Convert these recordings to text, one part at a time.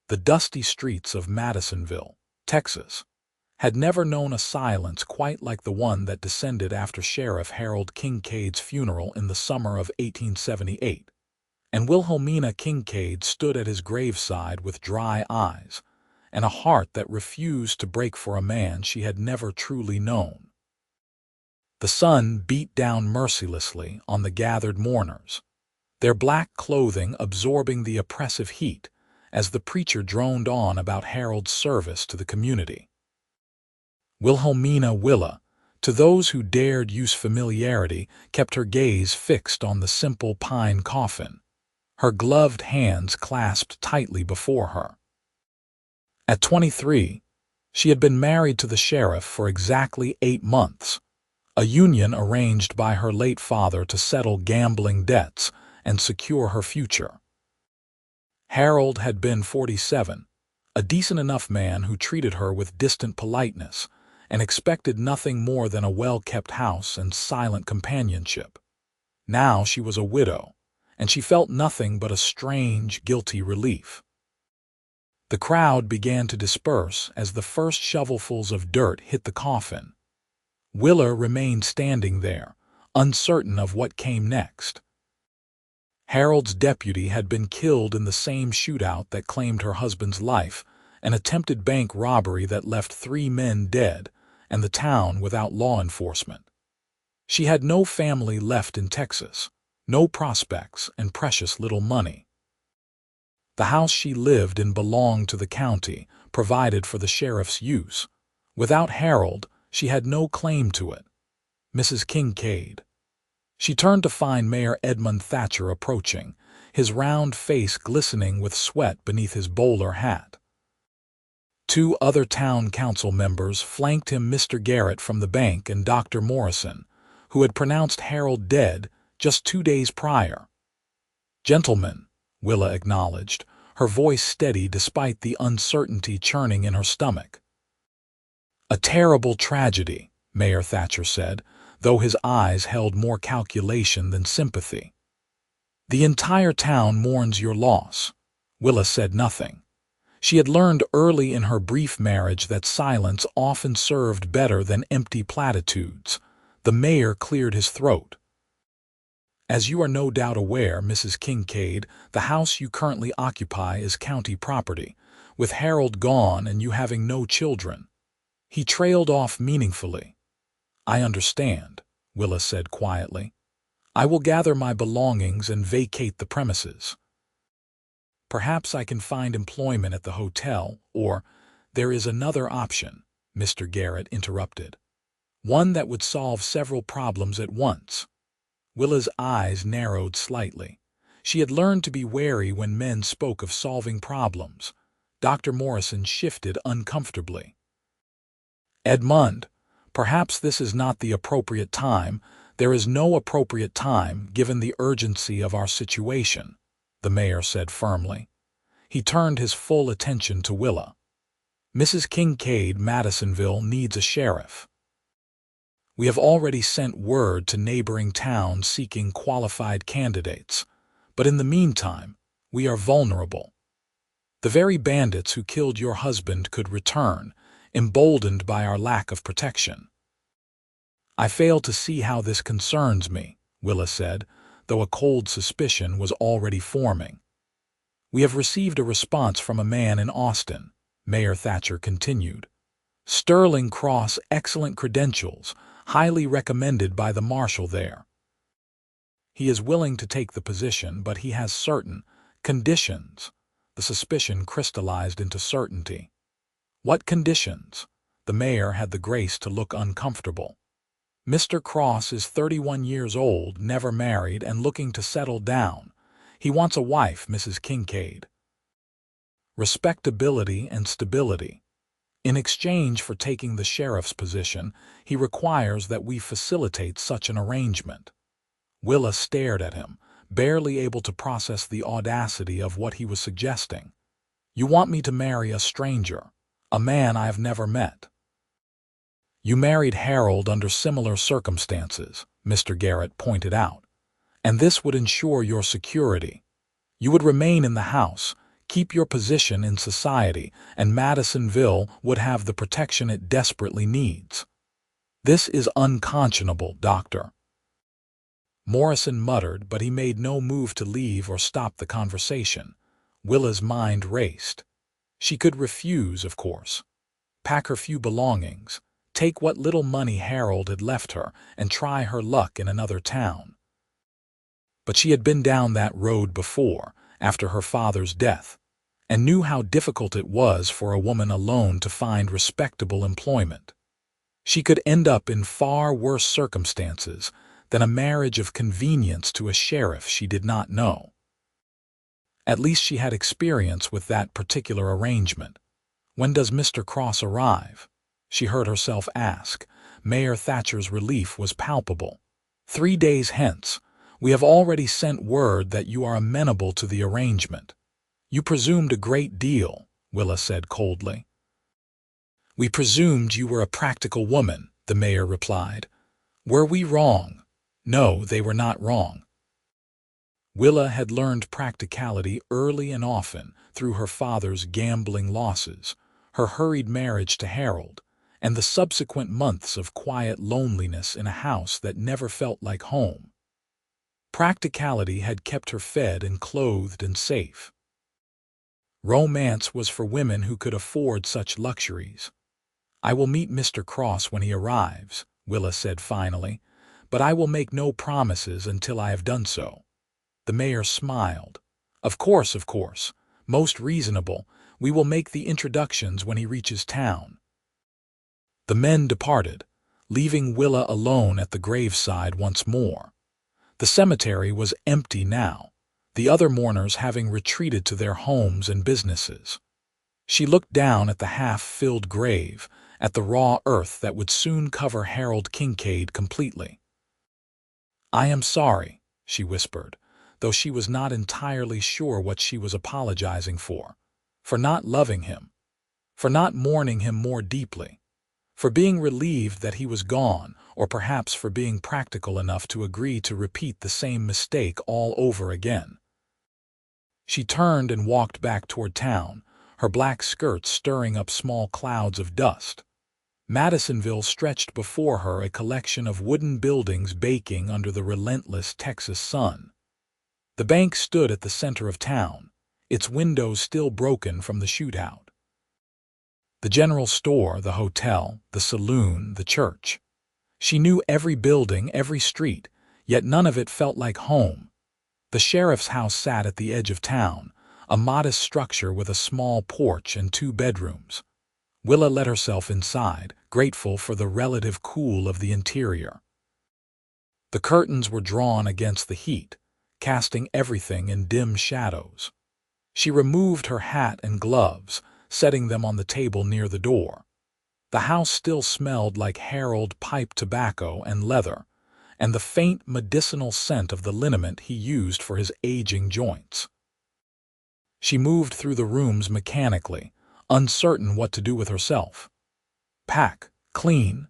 The dusty streets of Madisonville, Texas, had never known a silence quite like the one that descended after Sheriff Harold Kincaid's funeral in the summer of 1878, and Wilhelmina Kincaid stood at his graveside with dry eyes and a heart that refused to break for a man she had never truly known. The sun beat down mercilessly on the gathered mourners, their black clothing absorbing the oppressive heat as the preacher droned on about Harold's service to the community. Wilhelmina Willa, to those who dared use familiarity, kept her gaze fixed on the simple pine coffin, her gloved hands clasped tightly before her. At 23, she had been married to the sheriff for exactly 8 months, a union arranged by her late father to settle gambling debts and secure her future. Harold had been 47, a decent enough man who treated her with distant politeness and expected nothing more than a well-kept house and silent companionship. Now she was a widow, and she felt nothing but a strange, guilty relief. The crowd began to disperse as the first shovelfuls of dirt hit the coffin. Willa remained standing there, uncertain of what came next. Harold's deputy had been killed in the same shootout that claimed her husband's life, an attempted bank robbery that left 3 men dead, and the town without law enforcement. She had no family left in Texas, no prospects, and precious little money. The house she lived in belonged to the county, provided for the sheriff's use. Without Harold, she had no claim to it. Mrs. Kincaid. She turned to find Mayor Edmund Thatcher approaching, his round face glistening with sweat beneath his bowler hat. 2 other town council members flanked him, Mr. Garrett from the bank and Dr. Morrison, who had pronounced Harold dead just 2 days prior. "Gentlemen," Willa acknowledged, her voice steady despite the uncertainty churning in her stomach. "A terrible tragedy," Mayor Thatcher said, though his eyes held more calculation than sympathy. "The entire town mourns your loss." Willa said nothing. She had learned early in her brief marriage that silence often served better than empty platitudes. The mayor cleared his throat. "As you are no doubt aware, Mrs. Kincaid, the house you currently occupy is county property, with Harold gone and you having no children." He trailed off meaningfully. "I understand," Willa said quietly. "I will gather my belongings and vacate the premises. Perhaps I can find employment at the hotel, or there is another option," Mr. Garrett interrupted. "One that would solve several problems at once." Willa's eyes narrowed slightly. She had learned to be wary when men spoke of solving problems. Dr. Morrison shifted uncomfortably. "Edmund, perhaps this is not the appropriate time. There is no appropriate time given the urgency of our situation," the mayor said firmly. He turned his full attention to Willa. "Mrs. Kincaid, Madisonville needs a sheriff. We have already sent word to neighboring towns seeking qualified candidates, but in the meantime, we are vulnerable. The very bandits who killed your husband could return, emboldened by our lack of protection." "I fail to see how this concerns me," Willa said, though a cold suspicion was already forming. "We have received a response from a man in Austin," Mayor Thatcher continued. "Sterling Cross, excellent credentials, highly recommended by the marshal there. He is willing to take the position, but he has certain conditions." The suspicion crystallized into certainty. "What conditions?" The mayor had the grace to look uncomfortable. "Mr. Cross is 31 years old, never married, and looking to settle down. He wants a wife, Mrs. Kincaid. Respectability and stability. In exchange for taking the sheriff's position, he requires that we facilitate such an arrangement." Willa stared at him, barely able to process the audacity of what he was suggesting. "You want me to marry a stranger, a man I have never met?" "You married Harold under similar circumstances," Mr. Garrett pointed out, "and this would ensure your security. You would remain in the house, keep your position in society, and Madisonville would have the protection it desperately needs. This is unconscionable, Doctor. Morrison muttered, but he made no move to leave or stop the conversation. Willa's mind raced. She could refuse, of course. Pack her few belongings, take what little money Harold had left her, and try her luck in another town. But she had been down that road before, after her father's death, and knew how difficult it was for a woman alone to find respectable employment. She could end up in far worse circumstances than a marriage of convenience to a sheriff she did not know. At least she had experience with that particular arrangement. When does Mr. Cross arrive? She heard herself ask. Mayor Thatcher's relief was palpable. 3 days hence. We have already sent word that you are amenable to the arrangement. You presumed a great deal, Willa said coldly. We presumed you were a practical woman, the mayor replied. Were we wrong? No, they were not wrong. Willa had learned practicality early and often through her father's gambling losses, her hurried marriage to Harold, and the subsequent months of quiet loneliness in a house that never felt like home. Practicality had kept her fed and clothed and safe. Romance was for women who could afford such luxuries. I will meet Mr. Cross when he arrives, Willa said finally, but I will make no promises until I have done so. The mayor smiled. Of course, most reasonable. We will make the introductions when he reaches town. The men departed, leaving Willa alone at the graveside once more. The cemetery was empty now, the other mourners having retreated to their homes and businesses. She looked down at the half-filled grave, at the raw earth that would soon cover Harold Kincaid completely. I am sorry, she whispered, though she was not entirely sure what she was apologizing for not loving him, for not mourning him more deeply, for being relieved that he was gone, or perhaps for being practical enough to agree to repeat the same mistake all over again. She turned and walked back toward town, her black skirts stirring up small clouds of dust. Madisonville stretched before her, a collection of wooden buildings baking under the relentless Texas sun. The bank stood at the center of town, its windows still broken from the shootout. The general store, the hotel, the saloon, the church. She knew every building, every street, yet none of it felt like home. The sheriff's house sat at the edge of town, a modest structure with a small porch and 2 bedrooms. Willa let herself inside, grateful for the relative cool of the interior. The curtains were drawn against the heat, casting everything in dim shadows. She removed her hat and gloves, setting them on the table near the door. The house still smelled like Harold pipe tobacco and leather, and the faint medicinal scent of the liniment he used for his aging joints. She moved through the rooms mechanically, uncertain what to do with herself. Pack, clean,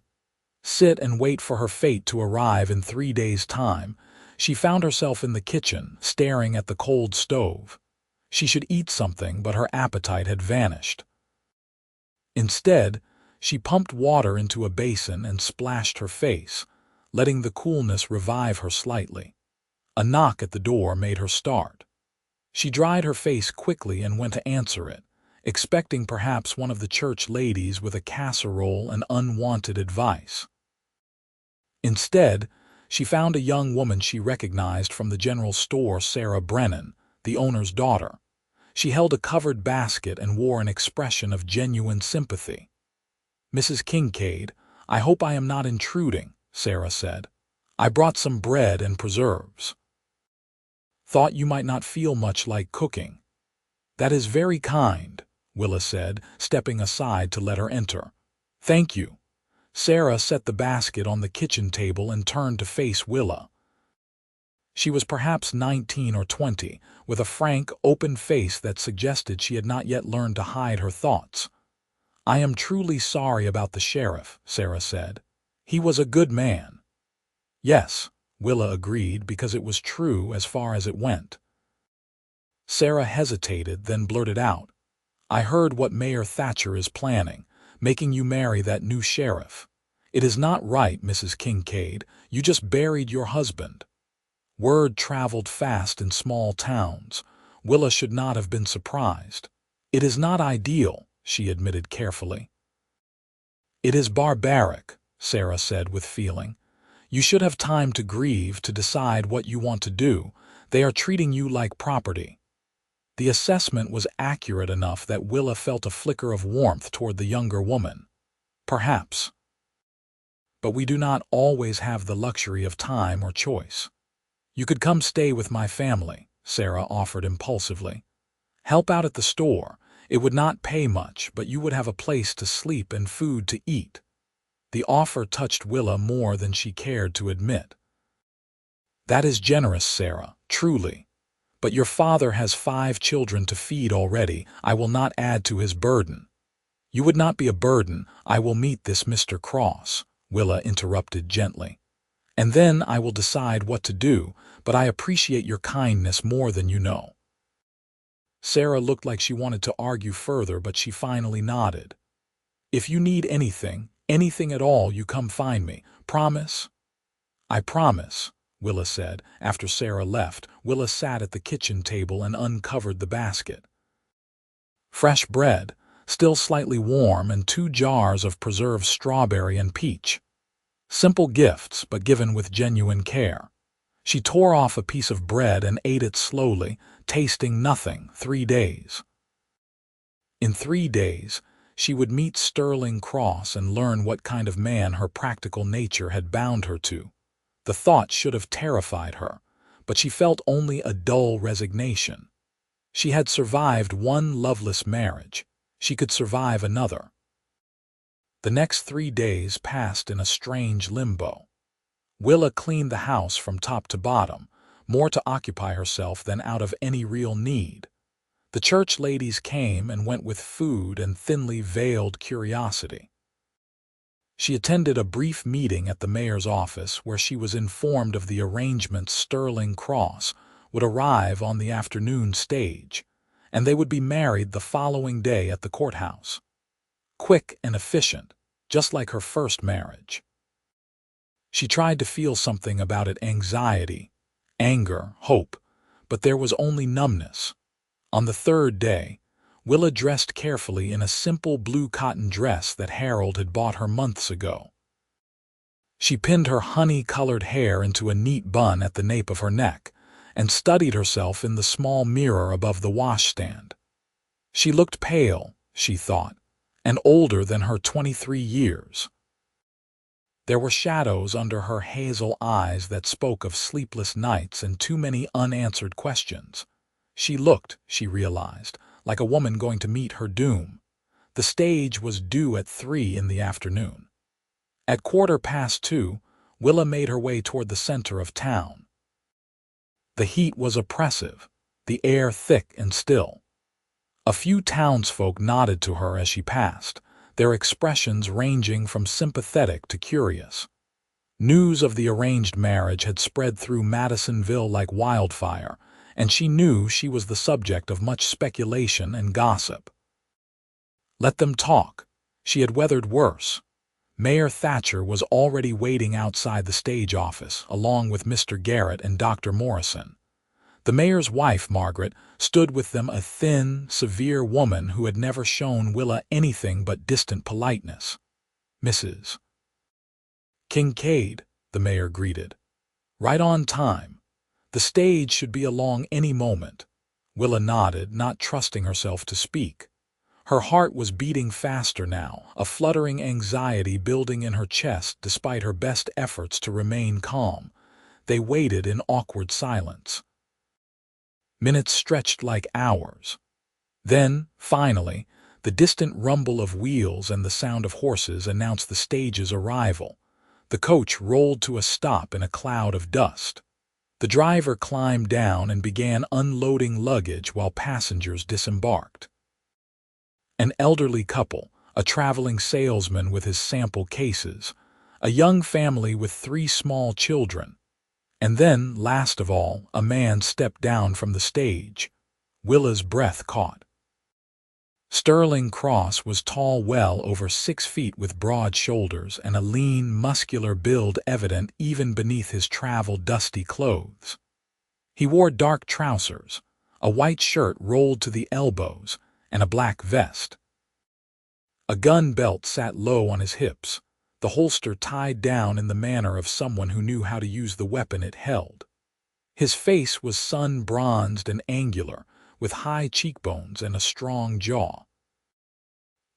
sit and wait for her fate to arrive in 3 days' time. She found herself in the kitchen, staring at the cold stove. She should eat something, but her appetite had vanished. Instead, she pumped water into a basin and splashed her face, letting the coolness revive her slightly. A knock at the door made her start. She dried her face quickly and went to answer it, expecting perhaps one of the church ladies with a casserole and unwanted advice. Instead, she found a young woman she recognized from the general store, Sarah Brennan, the owner's daughter. She held a covered basket and wore an expression of genuine sympathy. Mrs. Kincaid, I hope I am not intruding, Sarah said. I brought some bread and preserves. Thought you might not feel much like cooking. That is very kind, Willa said, stepping aside to let her enter. Thank you. Sarah set the basket on the kitchen table and turned to face Willa. She was perhaps 19 or 20, with a frank, open face that suggested she had not yet learned to hide her thoughts. I am truly sorry about the sheriff, Sarah said. He was a good man. Yes, Willa agreed, because it was true as far as it went. Sarah hesitated, then blurted out, "I heard what Mayor Thatcher is planning, making you marry that new sheriff. It is not right, Mrs. Kincaid. You just buried your husband." Word traveled fast in small towns. Willa should not have been surprised. "It is not ideal," she admitted carefully. "It is barbaric," Sarah said with feeling. "You should have time to grieve, to decide what you want to do. They are treating you like property." The assessment was accurate enough that Willa felt a flicker of warmth toward the younger woman. Perhaps. But we do not always have the luxury of time or choice. "You could come stay with my family," Sarah offered impulsively. "Help out at the store. It would not pay much, but you would have a place to sleep and food to eat." The offer touched Willa more than she cared to admit. "That is generous, Sarah, truly. But your father has 5 children to feed already. I will not add to his burden." "You would not be a burden. I will meet this Mr. Cross," Willa interrupted gently. "And then I will decide what to do, but I appreciate your kindness more than you know." Sarah looked like she wanted to argue further, but she finally nodded. "If you need anything, anything at all, you come find me. Promise?" "I promise," Willa said. After Sarah left, Willa sat at the kitchen table and uncovered the basket. Fresh bread, still slightly warm, and 2 jars of preserved strawberry and peach. Simple gifts, but given with genuine care. She tore off a piece of bread and ate it slowly, tasting nothing. 3 days. In 3 days, she would meet Sterling Cross and learn what kind of man her practical nature had bound her to. The thought should have terrified her, but she felt only a dull resignation. She had survived one loveless marriage. She could survive another. The next 3 days passed in a strange limbo. Willa cleaned the house from top to bottom, more to occupy herself than out of any real need. The church ladies came and went with food and thinly veiled curiosity. She attended a brief meeting at the mayor's office where she was informed of the arrangement. Sterling Cross would arrive on the afternoon stage, and they would be married the following day at the courthouse. Quick and efficient, just like her first marriage. She tried to feel something about it: anxiety, anger, hope, but there was only numbness. On the 3rd day, Willa dressed carefully in a simple blue cotton dress that Harold had bought her months ago. She pinned her honey-colored hair into a neat bun at the nape of her neck and studied herself in the small mirror above the washstand. She looked pale, she thought, and older than her 23 years. There were shadows under her hazel eyes that spoke of sleepless nights and too many unanswered questions. She looked, she realized, like a woman going to meet her doom. The stage was due at 3 in the afternoon. At 2:15, Willa made her way toward the center of town. The heat was oppressive, the air thick and still. A few townsfolk nodded to her as she passed, their expressions ranging from sympathetic to curious. News of the arranged marriage had spread through Madisonville like wildfire, and she knew she was the subject of much speculation and gossip. Let them talk. She had weathered worse. Mayor Thatcher was already waiting outside the stage office, along with Mr. Garrett and Dr. Morrison. The mayor's wife, Margaret, stood with them, a thin, severe woman who had never shown Willa anything but distant politeness. "Mrs. Kincaid," the mayor greeted. "Right on time. The stage should be along any moment." Willa nodded, not trusting herself to speak. Her heart was beating faster now, a fluttering anxiety building in her chest despite her best efforts to remain calm. They waited in awkward silence. Minutes stretched like hours. Then, finally, the distant rumble of wheels and the sound of horses announced the stage's arrival. The coach rolled to a stop in a cloud of dust. The driver climbed down and began unloading luggage while passengers disembarked. An elderly couple, a traveling salesman with his sample cases, a young family with 3 small children, and then, last of all, a man stepped down from the stage. Willa's breath caught. Sterling Cross was tall, well over 6 feet, with broad shoulders and a lean, muscular build evident even beneath his travel-dusty clothes. He wore dark trousers, a white shirt rolled to the elbows, and a black vest. A gun belt sat low on his hips, the holster tied down in the manner of someone who knew how to use the weapon it held. His face was sun-bronzed and angular, with high cheekbones and a strong jaw.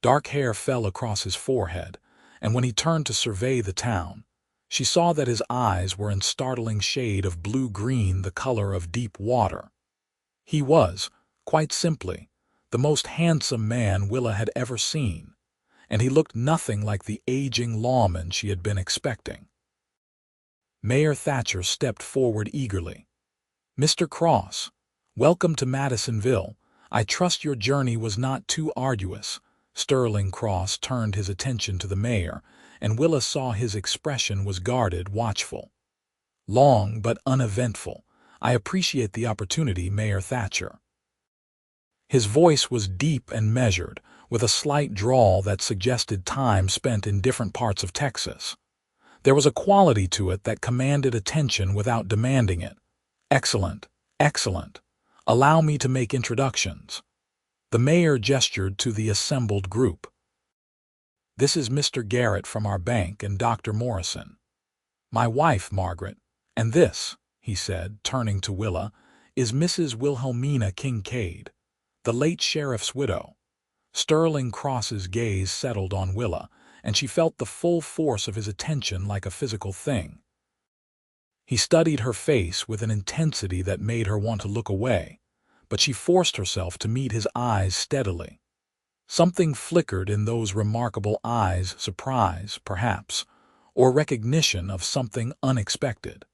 Dark hair fell across his forehead, and when he turned to survey the town, she saw that his eyes were in startling shade of blue-green, the color of deep water. He was, quite simply, the most handsome man Willa had ever seen, and he looked nothing like the aging lawman she had been expecting. Mayor Thatcher stepped forward eagerly. "Mr. Cross, welcome to Madisonville. I trust your journey was not too arduous." Sterling Cross turned his attention to the mayor, and Willa saw his expression was guarded, watchful. "Long but uneventful. I appreciate the opportunity, Mayor Thatcher." His voice was deep and measured, with a slight drawl that suggested time spent in different parts of Texas. There was a quality to it that commanded attention without demanding it. "Excellent, excellent. Allow me to make introductions." The mayor gestured to the assembled group. "This is Mr. Garrett from our bank and Dr. Morrison. My wife, Margaret. And this," he said, turning to Willa, "is Mrs. Wilhelmina Kincaid, the late sheriff's widow." Sterling Cross's gaze settled on Willa, and she felt the full force of his attention like a physical thing. He studied her face with an intensity that made her want to look away, but she forced herself to meet his eyes steadily. Something flickered in those remarkable eyes, surprise, perhaps, or recognition of something unexpected.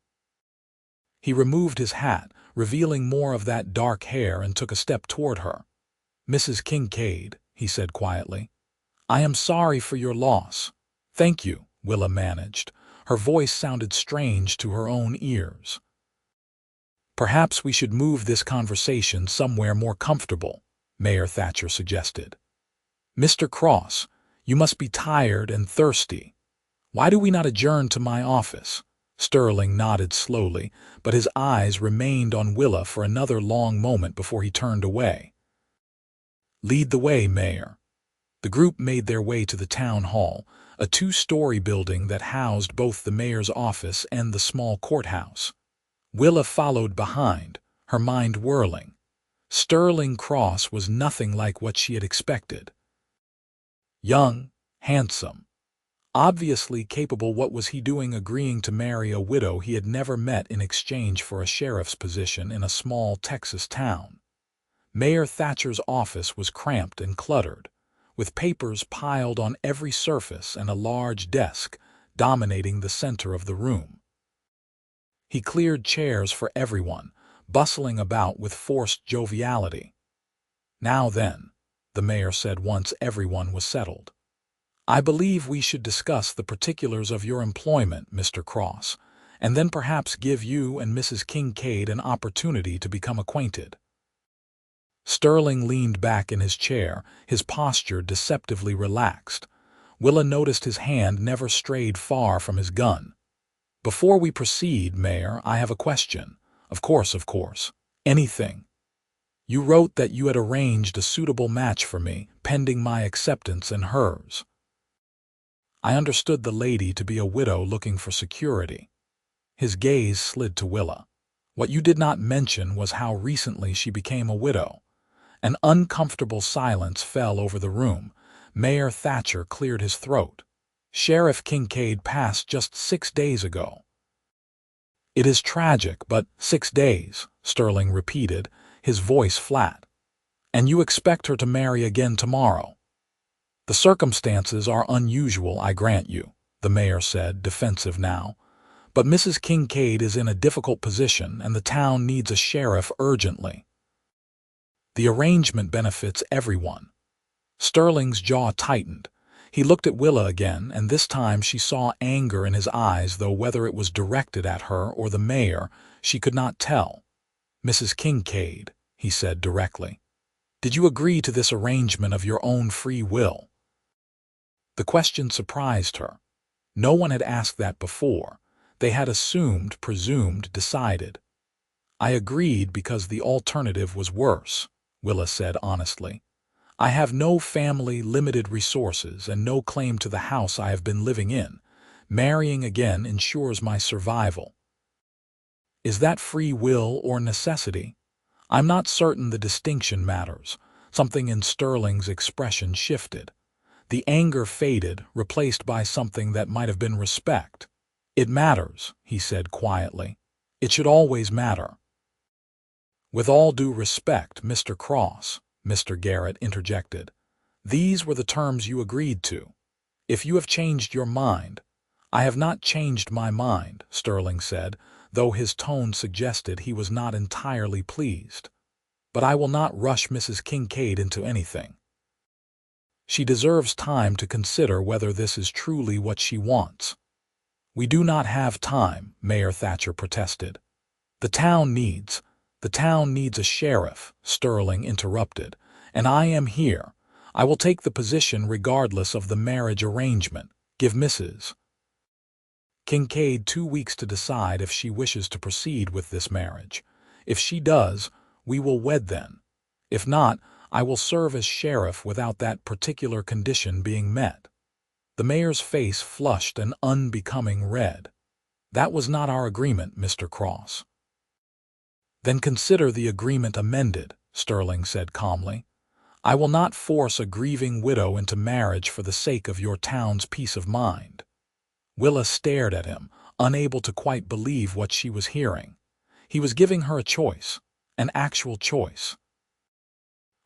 He removed his hat, revealing more of that dark hair, and took a step toward her. "Mrs. Kincaid," he said quietly, "I am sorry for your loss." "Thank you," Willa managed. Her voice sounded strange to her own ears. "Perhaps we should move this conversation somewhere more comfortable," Mayor Thatcher suggested. "Mr. Cross, you must be tired and thirsty. Why do we not adjourn to my office?" Sterling nodded slowly, but his eyes remained on Willa for another long moment before he turned away. "Lead the way, Mayor." The group made their way to the town hall, a 2-story building that housed both the mayor's office and the small courthouse. Willa followed behind, her mind whirling. Sterling Cross was nothing like what she had expected. Young, handsome, obviously capable. What was he doing agreeing to marry a widow he had never met in exchange for a sheriff's position in a small Texas town? Mayor Thatcher's office was cramped and cluttered, with papers piled on every surface and a large desk dominating the center of the room. He cleared chairs for everyone, bustling about with forced joviality. "Now then," the mayor said once everyone was settled, "I believe we should discuss the particulars of your employment, Mr. Cross, and then perhaps give you and Mrs. Kincaid an opportunity to become acquainted." Sterling leaned back in his chair, his posture deceptively relaxed. Willa noticed his hand never strayed far from his gun. "Before we proceed, Mayor, I have a question." Of course. Anything." "You wrote that you had arranged a suitable match for me, pending my acceptance and hers." "I understood the lady to be a widow looking for security." His gaze slid to Willa. "What you did not mention was how recently she became a widow." An uncomfortable silence fell over the room. Mayor Thatcher cleared his throat. "Sheriff Kincaid passed just 6 days ago." "It is tragic, but 6 days," Sterling repeated, his voice flat. "And you expect her to marry again tomorrow?" "The circumstances are unusual, I grant you," the mayor said, defensive now. "But Mrs. Kincaid is in a difficult position, and the town needs a sheriff urgently. The arrangement benefits everyone." Sterling's jaw tightened. He looked at Willa again, and this time she saw anger in his eyes, though whether it was directed at her or the mayor, she could not tell. "Mrs. Kincaid," he said directly. "Did you agree to this arrangement of your own free will?" The question surprised her. No one had asked that before. They had assumed, presumed, decided. "I agreed because the alternative was worse," Willa said honestly. "I have no family, limited resources, and no claim to the house I have been living in. Marrying again ensures my survival." "Is that free will or necessity?" "I'm not certain the distinction matters." Something in Sterling's expression shifted. The anger faded, replaced by something that might have been respect. "It matters," he said quietly. "It should always matter." "With all due respect, Mr. Cross," Mr. Garrett interjected, "these were the terms you agreed to. If you have changed your mind—" "I have not changed my mind," Sterling said, though his tone suggested he was not entirely pleased. "But I will not rush Mrs. Kincaid into anything. She deserves time to consider whether this is truly what she wants." "We do not have time," Mayor Thatcher protested. The town needs a sheriff," Sterling interrupted, "and I am here. I will take the position regardless of the marriage arrangement. Give Mrs. Kincaid 2 weeks to decide if she wishes to proceed with this marriage. If she does, we will wed then. If not, I will serve as sheriff without that particular condition being met." The mayor's face flushed an unbecoming red. "That was not our agreement, Mr. Cross." "Then consider the agreement amended," Sterling said calmly. "I will not force a grieving widow into marriage for the sake of your town's peace of mind." Willa stared at him, unable to quite believe what she was hearing. He was giving her a choice, an actual choice.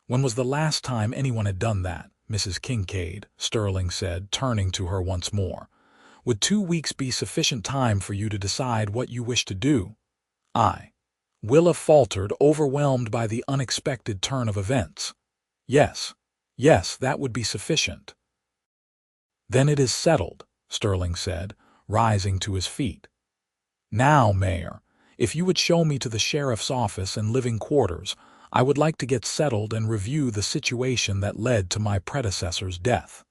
"When was the last time anyone had done that, Mrs. Kincaid?" Sterling said, turning to her once more. "Would 2 weeks be sufficient time for you to decide what you wish to do?" Willa faltered, overwhelmed by the unexpected turn of events. Yes, that would be sufficient." "Then it is settled," Sterling said, rising to his feet. "Now, Mayor, if you would show me to the sheriff's office and living quarters, I would like to get settled and review the situation that led to my predecessor's death."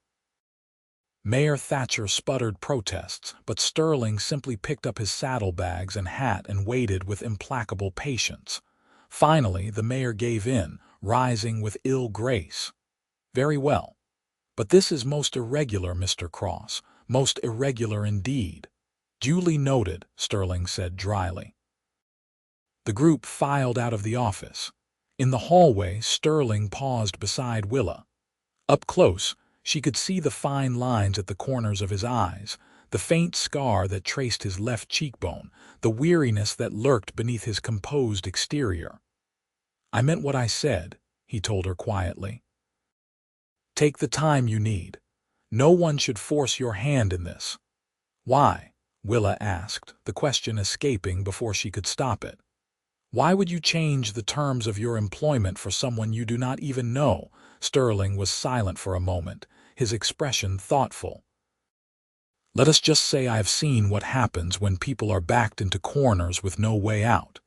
Mayor Thatcher sputtered protests, but Sterling simply picked up his saddlebags and hat and waited with implacable patience. Finally, the mayor gave in, rising with ill grace. "Very well. But this is most irregular, Mr. Cross, most irregular indeed." "Duly noted," Sterling said dryly. The group filed out of the office. In the hallway, Sterling paused beside Willa. Up close, she could see the fine lines at the corners of his eyes, the faint scar that traced his left cheekbone, the weariness that lurked beneath his composed exterior. "I meant what I said," he told her quietly. "Take the time you need. No one should force your hand in this." "Why?" Willa asked, the question escaping before she could stop it. "Why would you change the terms of your employment for someone you do not even know?" Sterling was silent for a moment, his expression thoughtful. "Let us just say I have seen what happens when people are backed into corners with no way out.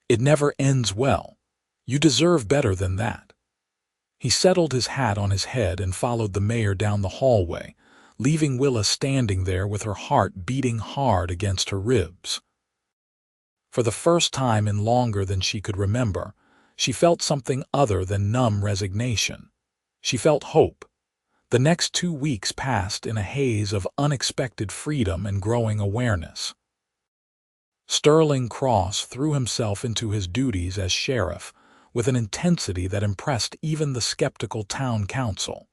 It never ends well. You deserve better than that." He settled his hat on his head and followed the mayor down the hallway, leaving Willa standing there with her heart beating hard against her ribs. For the first time in longer than she could remember, she felt something other than numb resignation. She felt hope. The next 2 weeks passed in a haze of unexpected freedom and growing awareness. Sterling Cross threw himself into his duties as sheriff with an intensity that impressed even the skeptical town council.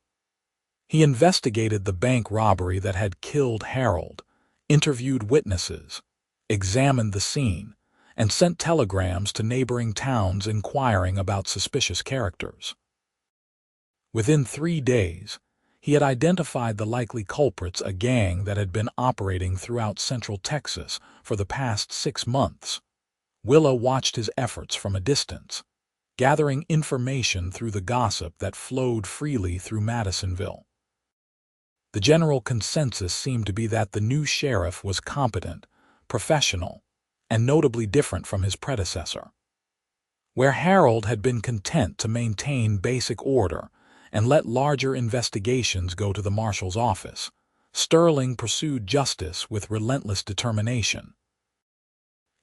He investigated the bank robbery that had killed Harold, interviewed witnesses, examined the scene, and sent telegrams to neighboring towns inquiring about suspicious characters. Within 3 days, he had identified the likely culprits, a gang that had been operating throughout central Texas for the past 6 months. Willa watched his efforts from a distance, gathering information through the gossip that flowed freely through Madisonville. The general consensus seemed to be that the new sheriff was competent, professional, and notably different from his predecessor. Where Harold had been content to maintain basic order and let larger investigations go to the marshal's office, Sterling pursued justice with relentless determination.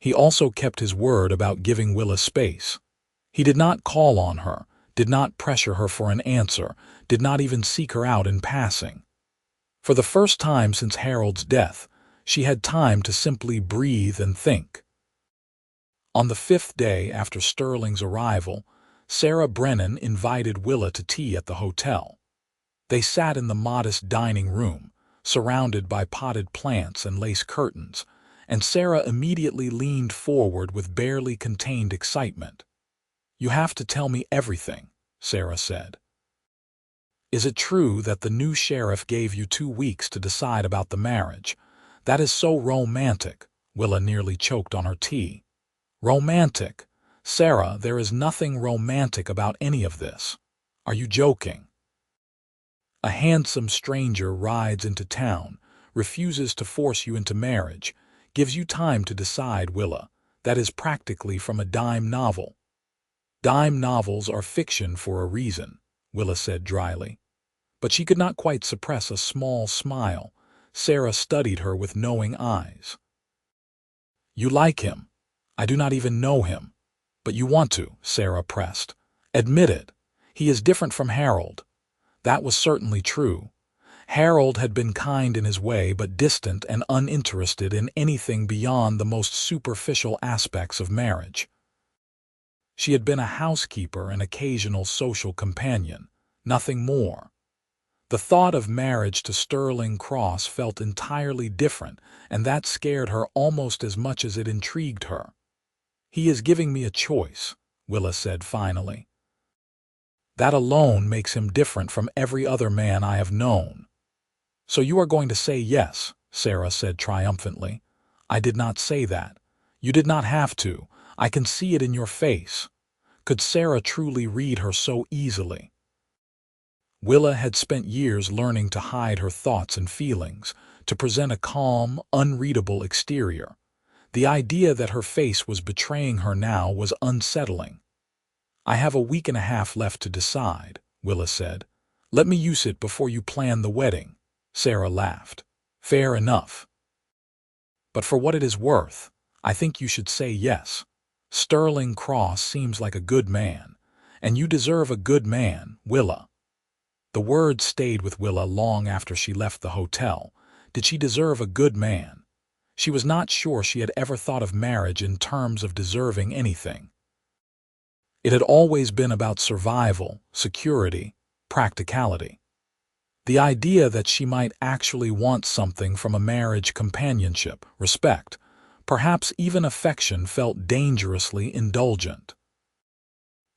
He also kept his word about giving Willa space. He did not call on her, did not pressure her for an answer, did not even seek her out in passing. For the first time since Harold's death, she had time to simply breathe and think. On the 5th day after Sterling's arrival, Sarah Brennan invited Willa to tea at the hotel. They sat in the modest dining room, surrounded by potted plants and lace curtains, and Sarah immediately leaned forward with barely contained excitement. "You have to tell me everything," Sarah said. "Is it true that the new sheriff gave you 2 weeks to decide about the marriage? That is so romantic." Willa nearly choked on her tea. "Romantic? Sarah, there is nothing romantic about any of this. Are you joking? A handsome stranger rides into town, refuses to force you into marriage, gives you time to decide, Willa. That is practically from a dime novel." "Dime novels are fiction for a reason," Willa said dryly. But she could not quite suppress a small smile. Sarah studied her with knowing eyes. "You like him. I do not even know him. But you want to," Sarah pressed. "Admit it. He is different from Harold." That was certainly true. Harold had been kind in his way but distant and uninterested in anything beyond the most superficial aspects of marriage. She had been a housekeeper and occasional social companion, nothing more. The thought of marriage to Sterling Cross felt entirely different, and that scared her almost as much as it intrigued her. "He is giving me a choice," Willa said finally. "That alone makes him different from every other man I have known." "So you are going to say yes," Sarah said triumphantly. "I did not say that. You did not have to. I can see it in your face." Could Sarah truly read her so easily? Willa had spent years learning to hide her thoughts and feelings, to present a calm, unreadable exterior. The idea that her face was betraying her now was unsettling. "I have a week and a half left to decide," Willa said. "Let me use it before you plan the wedding." Sarah laughed. "Fair enough. But for what it is worth, I think you should say yes. Sterling Cross seems like a good man, and you deserve a good man, Willa." The word stayed with Willa long after she left the hotel. Did she deserve a good man? She was not sure she had ever thought of marriage in terms of deserving anything. It had always been about survival, security, practicality. The idea that she might actually want something from a marriage, companionship, respect, perhaps even affection, felt dangerously indulgent.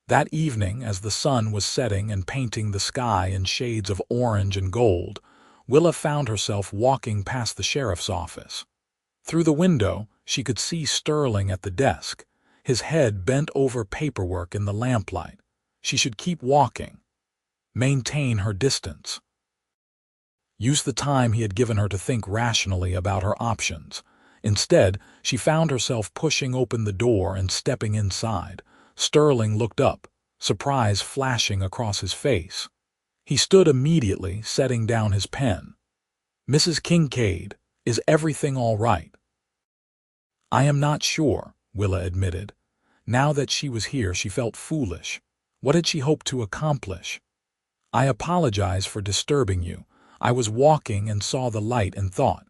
That evening, as the sun was setting and painting the sky in shades of orange and gold, Willa found herself walking past the sheriff's office. Through the window, she could see Sterling at the desk, his head bent over paperwork in the lamplight. She should keep walking. Maintain her distance. Use the time he had given her to think rationally about her options. Instead, she found herself pushing open the door and stepping inside. Sterling looked up, surprise flashing across his face. He stood immediately, setting down his pen. "Mrs. Kincaid, is everything all right?" "I am not sure," Willa admitted. Now that she was here, she felt foolish. What had she hoped to accomplish? "I apologize for disturbing you. I was walking and saw the light and thought."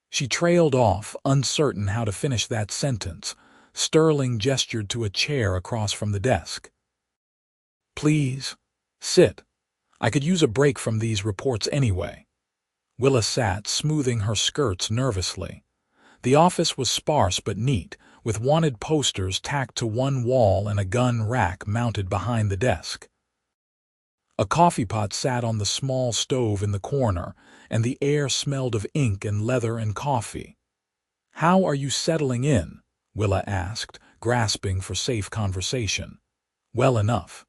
She trailed off, uncertain how to finish that sentence. Sterling gestured to a chair across from the desk. "Please, sit. I could use a break from these reports anyway." Willa sat, smoothing her skirts nervously. The office was sparse but neat, with wanted posters tacked to one wall and a gun rack mounted behind the desk. A coffee pot sat on the small stove in the corner, and the air smelled of ink and leather and coffee. "How are you settling in?" Willa asked, grasping for safe conversation. "Well enough.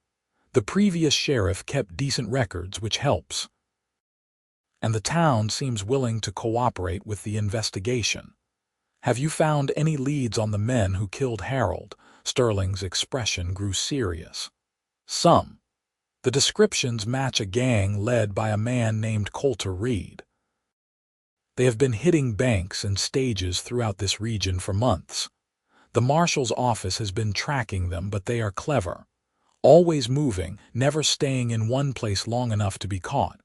The previous sheriff kept decent records, which helps. And the town seems willing to cooperate with the investigation. Have you found any leads on the men who killed Harold? Sterling's expression grew serious. Some. The descriptions match a gang led by a man named Coulter Reed. They have been hitting banks and stages throughout this region for months. The marshal's office has been tracking them, but they are clever. Always moving, never staying in one place long enough to be caught.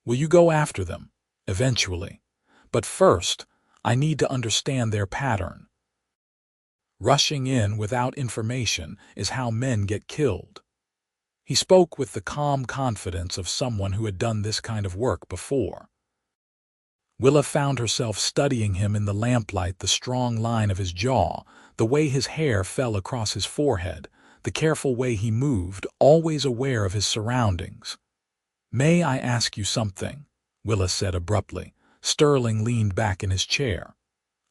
Will you go after them? Eventually. But first, I need to understand their pattern. Rushing in without information is how men get killed. He spoke with the calm confidence of someone who had done this kind of work before. Willa found herself studying him in the lamplight, the strong line of his jaw, the way his hair fell across his forehead, the careful way he moved, always aware of his surroundings. "May I ask you something?" Willa said abruptly. Sterling leaned back in his chair.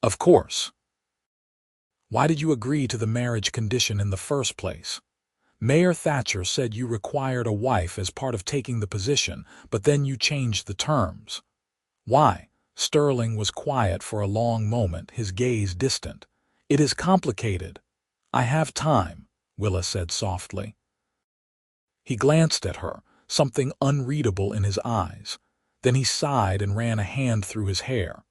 "Of course." "Why did you agree to the marriage condition in the first place? Mayor Thatcher said you required a wife as part of taking the position, but then you changed the terms. Why?" Sterling was quiet for a long moment, his gaze distant. "It is complicated." "I have time," Willa said softly. He glanced at her, something unreadable in his eyes. Then he sighed and ran a hand through his hair.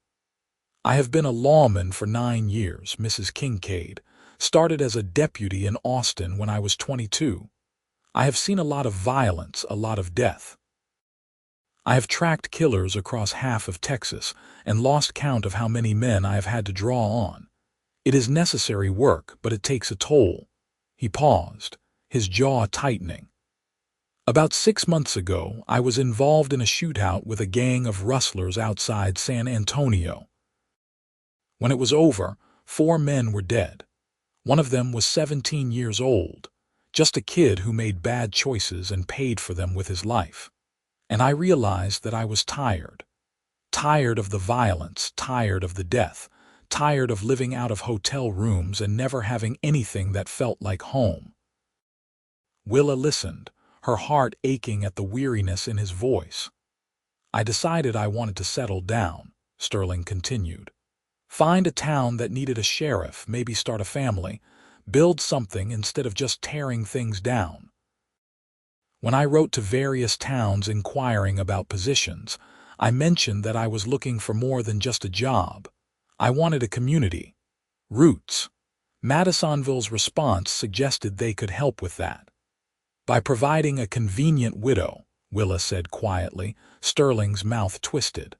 "I have been a lawman for 9 years, Mrs. Kincaid. Started as a deputy in Austin when I was 22. I have seen a lot of violence, a lot of death. I have tracked killers across half of Texas and lost count of how many men I have had to draw on. It is necessary work, but it takes a toll." He paused, his jaw tightening. "About 6 months ago, I was involved in a shootout with a gang of rustlers outside San Antonio. When it was over, 4 men were dead. One of them was 17 years old, just a kid who made bad choices and paid for them with his life. And I realized that I was tired. Tired of the violence, tired of the death, tired of living out of hotel rooms and never having anything that felt like home." Willa listened, her heart aching at the weariness in his voice. "I decided I wanted to settle down," Sterling continued. "Find a town that needed a sheriff, maybe start a family, build something instead of just tearing things down. When I wrote to various towns inquiring about positions, I mentioned that I was looking for more than just a job. I wanted a community. Roots. Madisonville's response suggested they could help with that. By providing a convenient widow," Willa said quietly. Sterling's mouth twisted.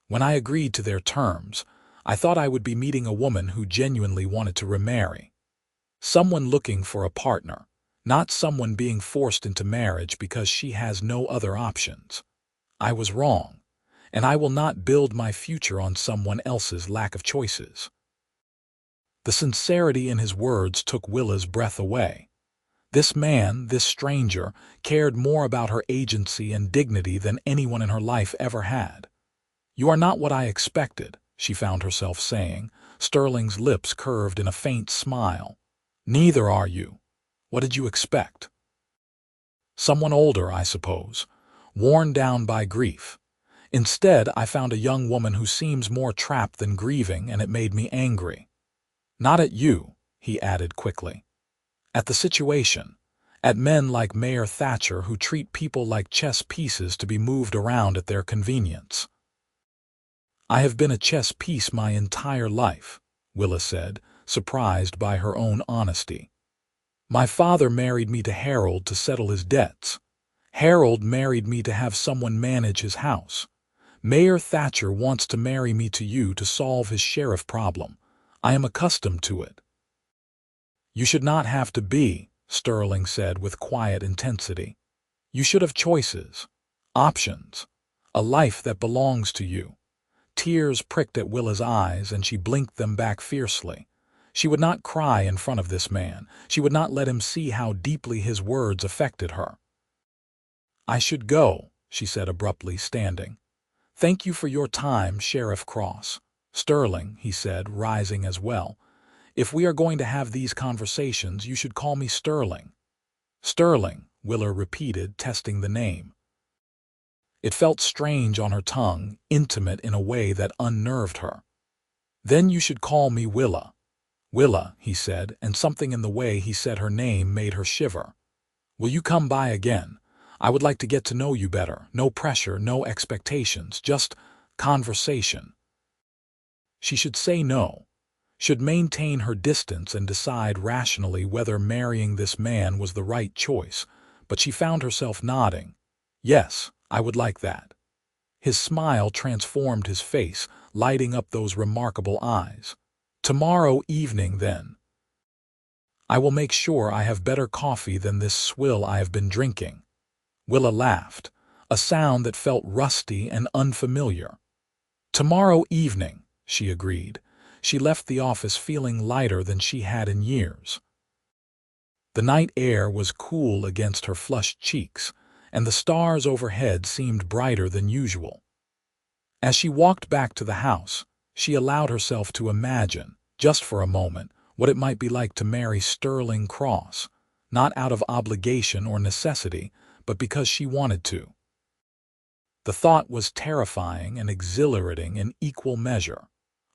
"When I agreed to their terms, I thought I would be meeting a woman who genuinely wanted to remarry. Someone looking for a partner, not someone being forced into marriage because she has no other options. I was wrong, and I will not build my future on someone else's lack of choices." The sincerity in his words took Willa's breath away. This man, this stranger, cared more about her agency and dignity than anyone in her life ever had. "You are not what I expected," she found herself saying. Sterling's lips curved in a faint smile. "Neither are you. What did you expect?" "Someone older, I suppose, worn down by grief. Instead, I found a young woman who seems more trapped than grieving, and it made me angry. Not at you," he added quickly. "At the situation. At men like Mayor Thatcher who treat people like chess pieces to be moved around at their convenience." "I have been a chess piece my entire life," Willa said, surprised by her own honesty. "My father married me to Harold to settle his debts. Harold married me to have someone manage his house. Mayor Thatcher wants to marry me to you to solve his sheriff problem. I am accustomed to it." "You should not have to be," Sterling said with quiet intensity. "You should have choices, options, a life that belongs to you." Tears pricked at Willa's eyes, and she blinked them back fiercely. She would not cry in front of this man. She would not let him see how deeply his words affected her. "I should go," she said abruptly, standing. "Thank you for your time, Sheriff Cross." "Sterling," he said, rising as well. "If we are going to have these conversations, you should call me Sterling." "Sterling," Willa repeated, testing the name. It felt strange on her tongue, intimate in a way that unnerved her. "Then you should call me Willa." Willa, he said, and something in the way he said her name made her shiver. Will you come by again? I would like to get to know you better. No pressure, no expectations, just conversation. She should say no, should maintain her distance and decide rationally whether marrying this man was the right choice, but she found herself nodding. Yes, I would like that. His smile transformed his face, lighting up those remarkable eyes. Tomorrow evening, then. I will make sure I have better coffee than this swill I have been drinking. Willa laughed, a sound that felt rusty and unfamiliar. Tomorrow evening, she agreed. She left the office feeling lighter than she had in years. The night air was cool against her flushed cheeks, and the stars overhead seemed brighter than usual. As she walked back to the house, she allowed herself to imagine, just for a moment, what it might be like to marry Sterling Cross, not out of obligation or necessity, but because she wanted to. The thought was terrifying and exhilarating in equal measure.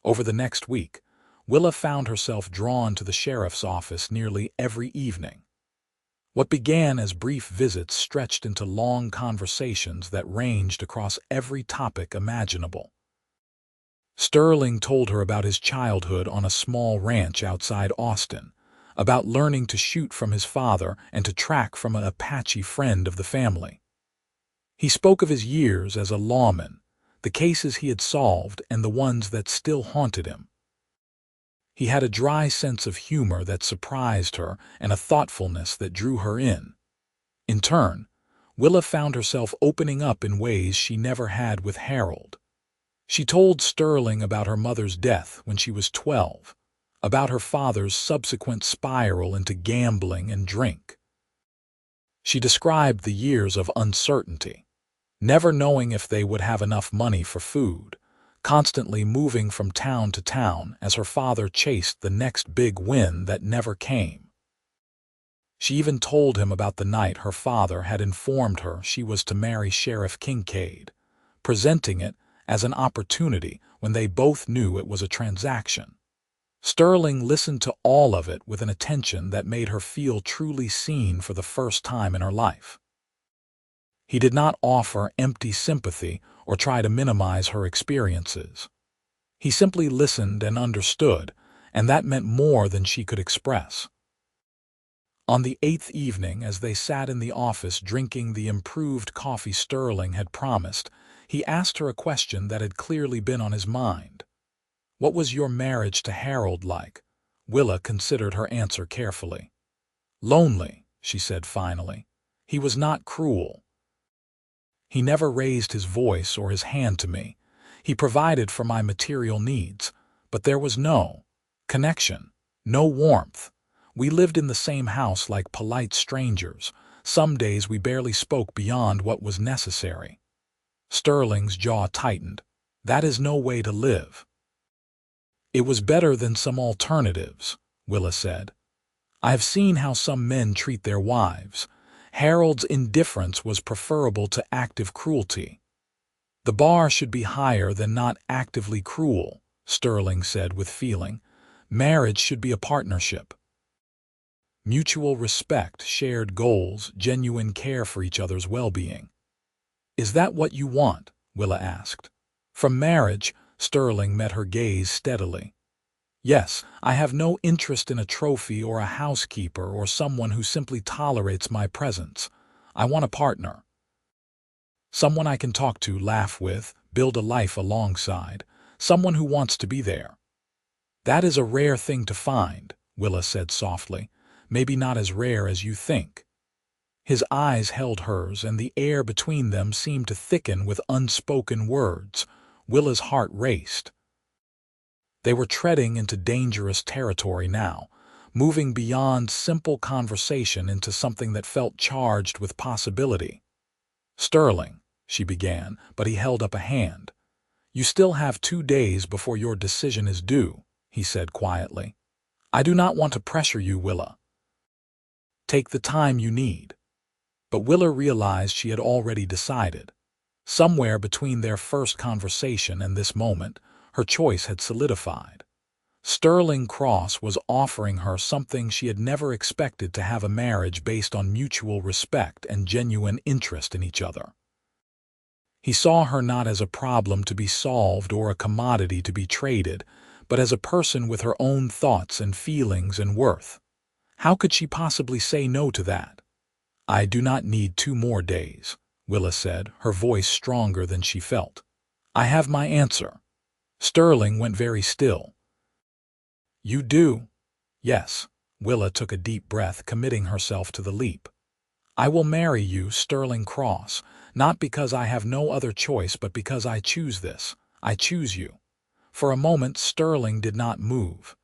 Over the next week, Willa found herself drawn to the sheriff's office nearly every evening. What began as brief visits stretched into long conversations that ranged across every topic imaginable. Sterling told her about his childhood on a small ranch outside Austin, about learning to shoot from his father and to track from an Apache friend of the family. He spoke of his years as a lawman, the cases he had solved and the ones that still haunted him. He had a dry sense of humor that surprised her and a thoughtfulness that drew her in. In turn, Willa found herself opening up in ways she never had with Harold. She told Sterling about her mother's death when she was 12, about her father's subsequent spiral into gambling and drink. She described the years of uncertainty, never knowing if they would have enough money for food, constantly moving from town to town as her father chased the next big win that never came. She even told him about the night her father had informed her she was to marry Sheriff Kincaid, presenting it as an opportunity when they both knew it was a transaction. Sterling listened to all of it with an attention that made her feel truly seen for the first time in her life. He did not offer empty sympathy or try to minimize her experiences. He simply listened and understood, and that meant more than she could express. On the 8th evening, as they sat in the office drinking the improved coffee Sterling had promised, he asked her a question that had clearly been on his mind. What was your marriage to Harold like? Willa considered her answer carefully. Lonely, she said finally. He was not cruel. He never raised his voice or his hand to me. He provided for my material needs, but there was no connection, no warmth. We lived in the same house like polite strangers. Some days we barely spoke beyond what was necessary. Sterling's jaw tightened. That is no way to live. It was better than some alternatives, Willa said. I have seen how some men treat their wives. Harold's indifference was preferable to active cruelty. The bar should be higher than not actively cruel, Sterling said with feeling. Marriage should be a partnership. Mutual respect, shared goals, genuine care for each other's well-being. Is that what you want? Willa asked. From marriage, Sterling met her gaze steadily. Yes, I have no interest in a trophy or a housekeeper or someone who simply tolerates my presence. I want a partner. Someone I can talk to, laugh with, build a life alongside. Someone who wants to be there. That is a rare thing to find, Willa said softly. Maybe not as rare as you think. His eyes held hers, and the air between them seemed to thicken with unspoken words. Willa's heart raced. They were treading into dangerous territory now, moving beyond simple conversation into something that felt charged with possibility. Sterling, she began, but he held up a hand. You still have 2 days before your decision is due, he said quietly. I do not want to pressure you, Willa. Take the time you need. But Willa realized she had already decided. Somewhere between their first conversation and this moment, her choice had solidified. Sterling Cross was offering her something she had never expected: to have a marriage based on mutual respect and genuine interest in each other. He saw her not as a problem to be solved or a commodity to be traded, but as a person with her own thoughts and feelings and worth. How could she possibly say no to that? "I do not need 2 more days," Willa said, her voice stronger than she felt. "I have my answer." Sterling went very still. "You do?" "Yes." Willa took a deep breath, committing herself to the leap. "I will marry you, Sterling Cross, not because I have no other choice, but because I choose this. I choose you." For a moment Sterling did not move.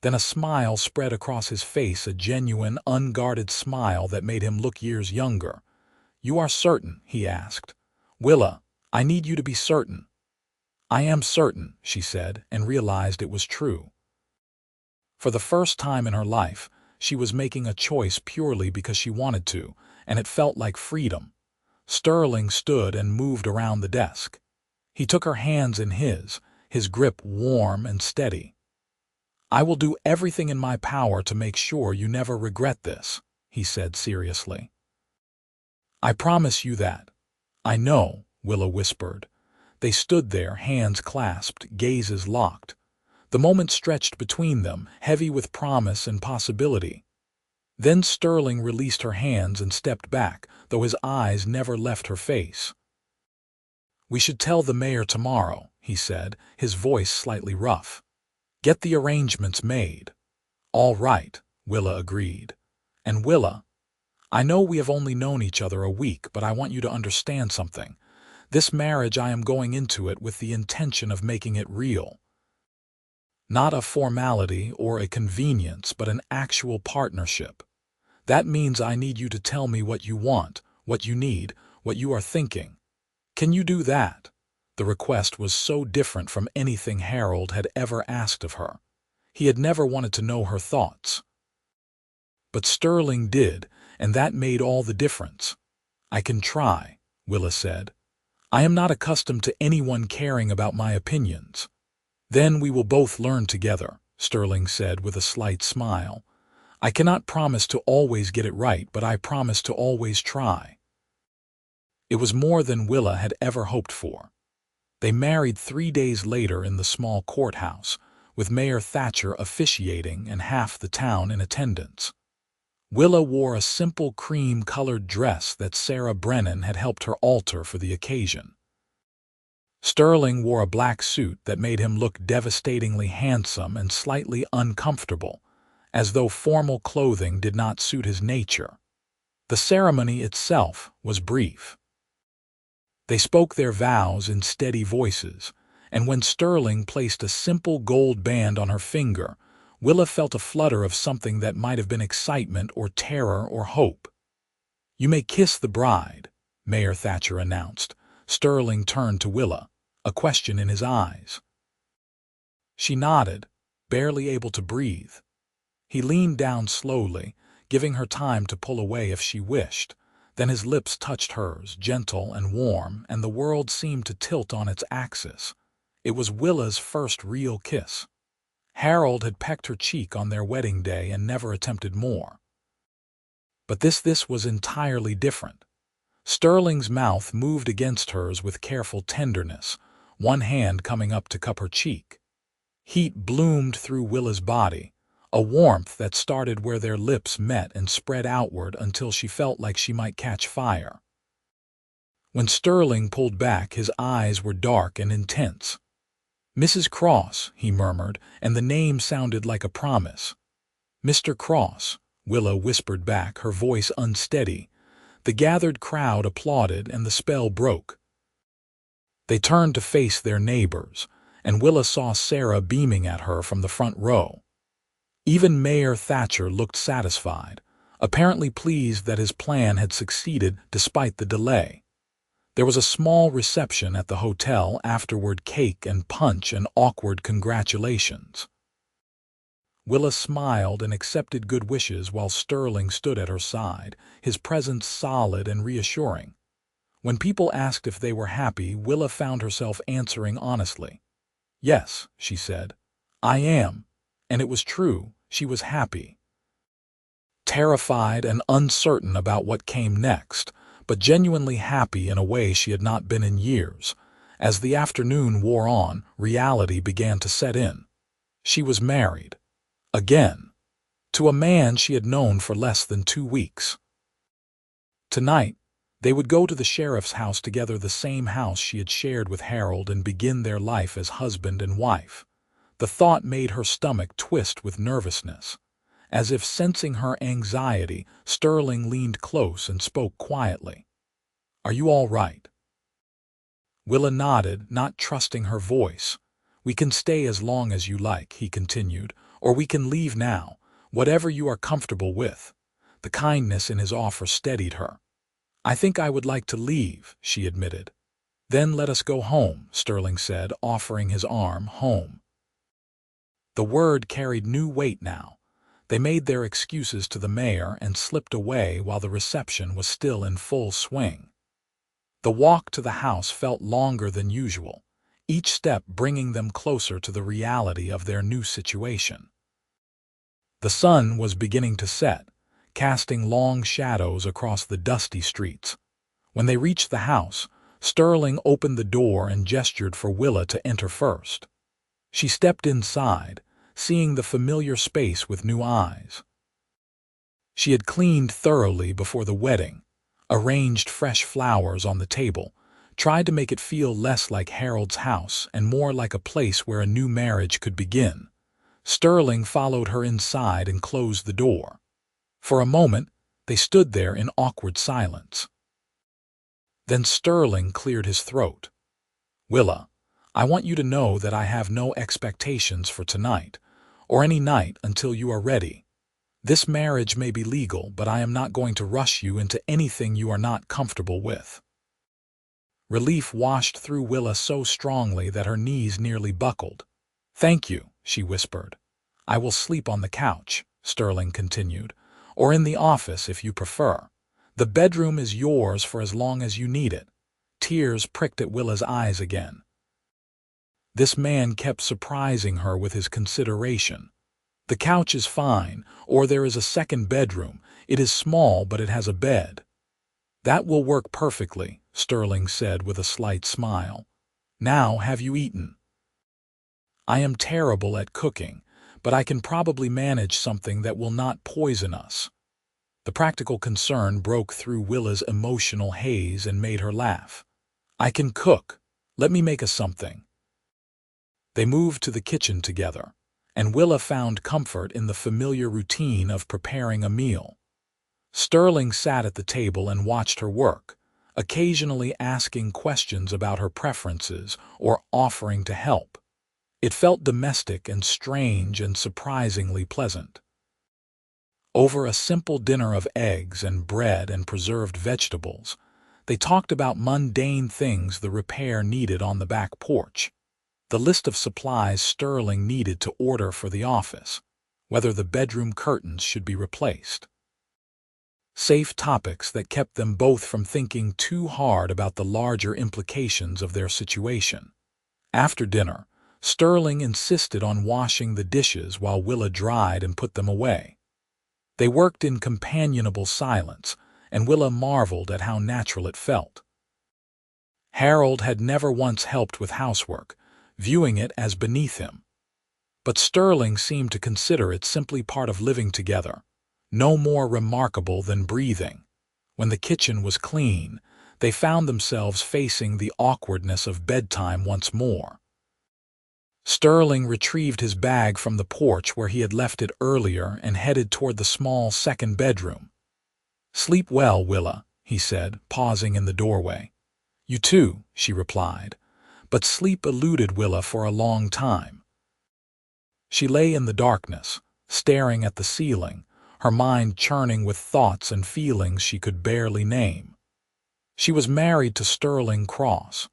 Then a smile spread across his face, a genuine, unguarded smile that made him look years younger. "You are certain?" he asked. "Willa, I need you to be certain." "I am certain," she said, and realized it was true. For the first time in her life, she was making a choice purely because she wanted to, and it felt like freedom. Sterling stood and moved around the desk. He took her hands in his grip warm and steady. "I will do everything in my power to make sure you never regret this," he said seriously. "I promise you that." "I know," Willa whispered. They stood there, hands clasped, gazes locked. The moment stretched between them, heavy with promise and possibility. Then Sterling released her hands and stepped back, though his eyes never left her face. "We should tell the mayor tomorrow," he said, his voice slightly rough. "Get the arrangements made." "All right," Willa agreed. "And Willa, I know we have only known each other a week, but I want you to understand something. This marriage, I am going into it with the intention of making it real. Not a formality or a convenience, but an actual partnership. That means I need you to tell me what you want, what you need, what you are thinking. Can you do that?" The request was so different from anything Harold had ever asked of her. He had never wanted to know her thoughts. But Sterling did, and that made all the difference. "I can try," Willa said. "I am not accustomed to anyone caring about my opinions." "Then we will both learn together," Sterling said with a slight smile. "I cannot promise to always get it right, but I promise to always try." It was more than Willa had ever hoped for. They married 3 days later in the small courthouse, with Mayor Thatcher officiating and half the town in attendance. Willa wore a simple cream-colored dress that Sarah Brennan had helped her alter for the occasion. Sterling wore a black suit that made him look devastatingly handsome and slightly uncomfortable, as though formal clothing did not suit his nature. The ceremony itself was brief. They spoke their vows in steady voices, and when Sterling placed a simple gold band on her finger, Willa felt a flutter of something that might have been excitement or terror or hope. "You may kiss the bride," Mayor Thatcher announced. Sterling turned to Willa, a question in his eyes. She nodded, barely able to breathe. He leaned down slowly, giving her time to pull away if she wished. Then his lips touched hers, gentle and warm, and the world seemed to tilt on its axis. It was Willa's first real kiss. Harold had pecked her cheek on their wedding day and never attempted more. But this was entirely different. Sterling's mouth moved against hers with careful tenderness, one hand coming up to cup her cheek. Heat bloomed through Willa's body, a warmth that started where their lips met and spread outward until she felt like she might catch fire. When Sterling pulled back, his eyes were dark and intense. "Mrs. Cross," he murmured, and the name sounded like a promise. "Mr. Cross," Willa whispered back, her voice unsteady. The gathered crowd applauded, and the spell broke. They turned to face their neighbors, and Willa saw Sarah beaming at her from the front row. Even Mayor Thatcher looked satisfied, apparently pleased that his plan had succeeded despite the delay. There was a small reception at the hotel, afterward cake and punch and awkward congratulations. Willa smiled and accepted good wishes while Sterling stood at her side, his presence solid and reassuring. When people asked if they were happy, Willa found herself answering honestly. "Yes," she said. "I am." And it was true. She was happy. Terrified and uncertain about what came next, but genuinely happy in a way she had not been in years. As the afternoon wore on, reality began to set in. She was married. Again. To a man she had known for less than 2 weeks. Tonight, they would go to the sheriff's house together, the same house she had shared with Harold, and begin their life as husband and wife. The thought made her stomach twist with nervousness. As if sensing her anxiety, Sterling leaned close and spoke quietly. "Are you all right?" Willa nodded, not trusting her voice. "We can stay as long as you like," he continued, "or we can leave now, whatever you are comfortable with." The kindness in his offer steadied her. "I think I would like to leave," she admitted. "Then let us go home," Sterling said, offering his arm. "Home." The word carried new weight now. They made their excuses to the mayor and slipped away while the reception was still in full swing. The walk to the house felt longer than usual, each step bringing them closer to the reality of their new situation. The sun was beginning to set, casting long shadows across the dusty streets. When they reached the house, Sterling opened the door and gestured for Willa to enter first. She stepped inside, seeing the familiar space with new eyes. She had cleaned thoroughly before the wedding, arranged fresh flowers on the table, tried to make it feel less like Harold's house and more like a place where a new marriage could begin. Sterling followed her inside and closed the door. For a moment, they stood there in awkward silence. Then Sterling cleared his throat. "Willa, I want you to know that I have no expectations for tonight, or any night until you are ready. This marriage may be legal, but I am not going to rush you into anything you are not comfortable with." Relief washed through Willa so strongly that her knees nearly buckled. "Thank you," she whispered. "I will sleep on the couch," Sterling continued, "or in the office if you prefer. The bedroom is yours for as long as you need it." Tears pricked at Willa's eyes again. This man kept surprising her with his consideration. "The couch is fine, or there is a second bedroom. It is small, but it has a bed." "That will work perfectly," Sterling said with a slight smile. "Now, have you eaten?" "I am terrible at cooking, but I can probably manage something that will not poison us." The practical concern broke through Willa's emotional haze and made her laugh. "I can cook. Let me make us something." They moved to the kitchen together, and Willa found comfort in the familiar routine of preparing a meal. Sterling sat at the table and watched her work, occasionally asking questions about her preferences or offering to help. It felt domestic and strange and surprisingly pleasant. Over a simple dinner of eggs and bread and preserved vegetables, they talked about mundane things the repair needed on the back porch, the list of supplies Sterling needed to order for the office, whether the bedroom curtains should be replaced. Safe topics that kept them both from thinking too hard about the larger implications of their situation. After dinner, Sterling insisted on washing the dishes while Willa dried and put them away. They worked in companionable silence, and Willa marveled at how natural it felt. Harold had never once helped with housework, viewing it as beneath him. But Sterling seemed to consider it simply part of living together, no more remarkable than breathing. When the kitchen was clean, they found themselves facing the awkwardness of bedtime once more. Sterling retrieved his bag from the porch where he had left it earlier and headed toward the small second bedroom. "Sleep well, Willa," he said, pausing in the doorway. "You too," she replied, but sleep eluded Willa for a long time. She lay in the darkness, staring at the ceiling, her mind churning with thoughts and feelings she could barely name. She was married to Sterling Cross.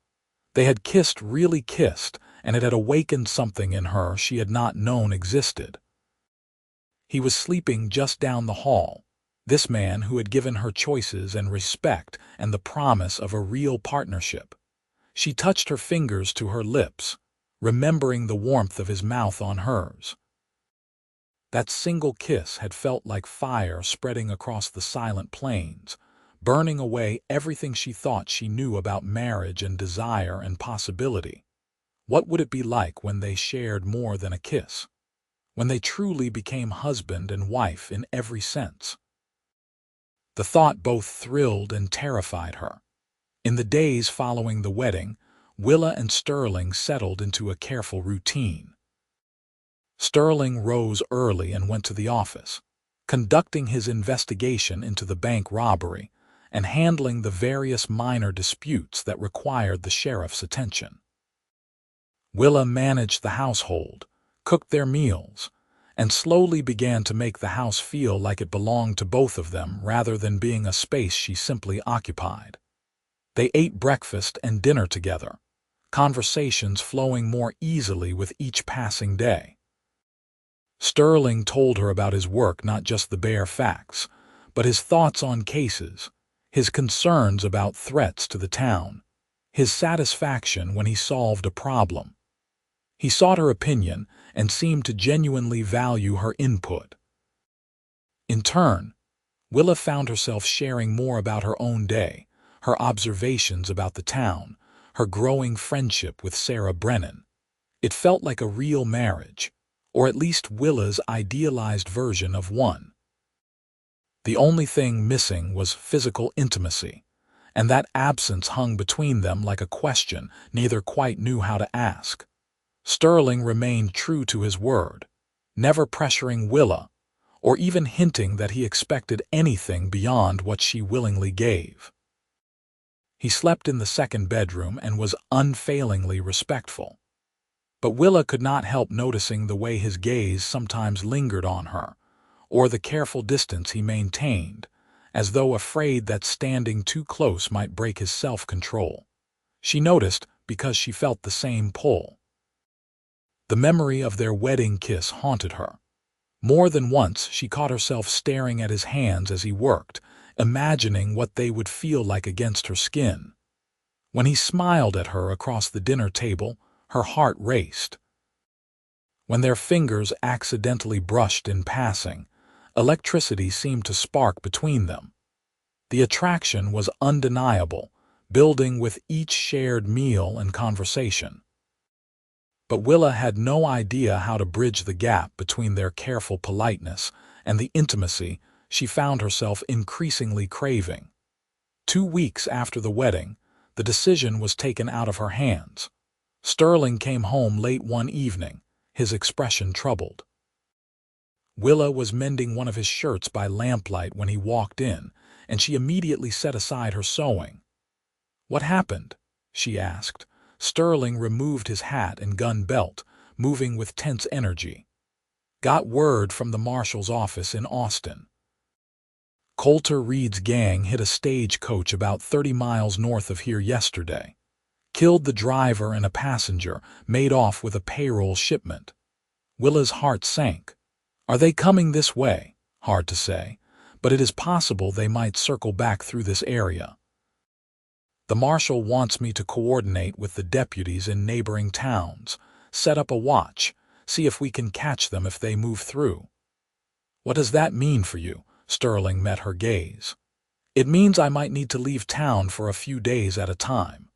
They had really kissed, and it had awakened something in her she had not known existed. He was sleeping just down the hall, this man who had given her choices and respect and the promise of a real partnership. She touched her fingers to her lips, remembering the warmth of his mouth on hers. That single kiss had felt like fire spreading across the silent plains, burning away everything she thought she knew about marriage and desire and possibility. What would it be like when they shared more than a kiss? When they truly became husband and wife in every sense? The thought both thrilled and terrified her. In the days following the wedding, Willa and Sterling settled into a careful routine. Sterling rose early and went to the office, conducting his investigation into the bank robbery and handling the various minor disputes that required the sheriff's attention. Willa managed the household, cooked their meals, and slowly began to make the house feel like it belonged to both of them rather than being a space she simply occupied. They ate breakfast and dinner together, conversations flowing more easily with each passing day. Sterling told her about his work, not just the bare facts, but his thoughts on cases, his concerns about threats to the town, his satisfaction when he solved a problem. He sought her opinion and seemed to genuinely value her input. In turn, Willa found herself sharing more about her own day, her observations about the town, her growing friendship with Sarah Brennan. It felt like a real marriage, or at least Willa's idealized version of one. The only thing missing was physical intimacy, and that absence hung between them like a question neither quite knew how to ask. Sterling remained true to his word, never pressuring Willa, or even hinting that he expected anything beyond what she willingly gave. He slept in the second bedroom and was unfailingly respectful. But Willa could not help noticing the way his gaze sometimes lingered on her, or the careful distance he maintained, as though afraid that standing too close might break his self-control. She noticed because she felt the same pull. The memory of their wedding kiss haunted her. More than once she caught herself staring at his hands as he worked, imagining what they would feel like against her skin. When he smiled at her across the dinner table, her heart raced. When their fingers accidentally brushed in passing, electricity seemed to spark between them. The attraction was undeniable, building with each shared meal and conversation. But Willa had no idea how to bridge the gap between their careful politeness and the intimacy she found herself increasingly craving. 2 weeks after the wedding, the decision was taken out of her hands. Sterling came home late one evening, his expression troubled. Willa was mending one of his shirts by lamplight when he walked in, and she immediately set aside her sewing. "What happened?" she asked. Sterling removed his hat and gun belt, moving with tense energy. "Got word from the marshal's office in Austin. Coulter Reed's gang hit a stagecoach about 30 miles north of here yesterday. Killed the driver and a passenger, made off with a payroll shipment." Willa's heart sank. "Are they coming this way?" "Hard to say, but it is possible they might circle back through this area. The marshal wants me to coordinate with the deputies in neighboring towns, set up a watch, see if we can catch them if they move through." "What does that mean for you?" Sterling met her gaze. "It means I might need to leave town for a few days at a time.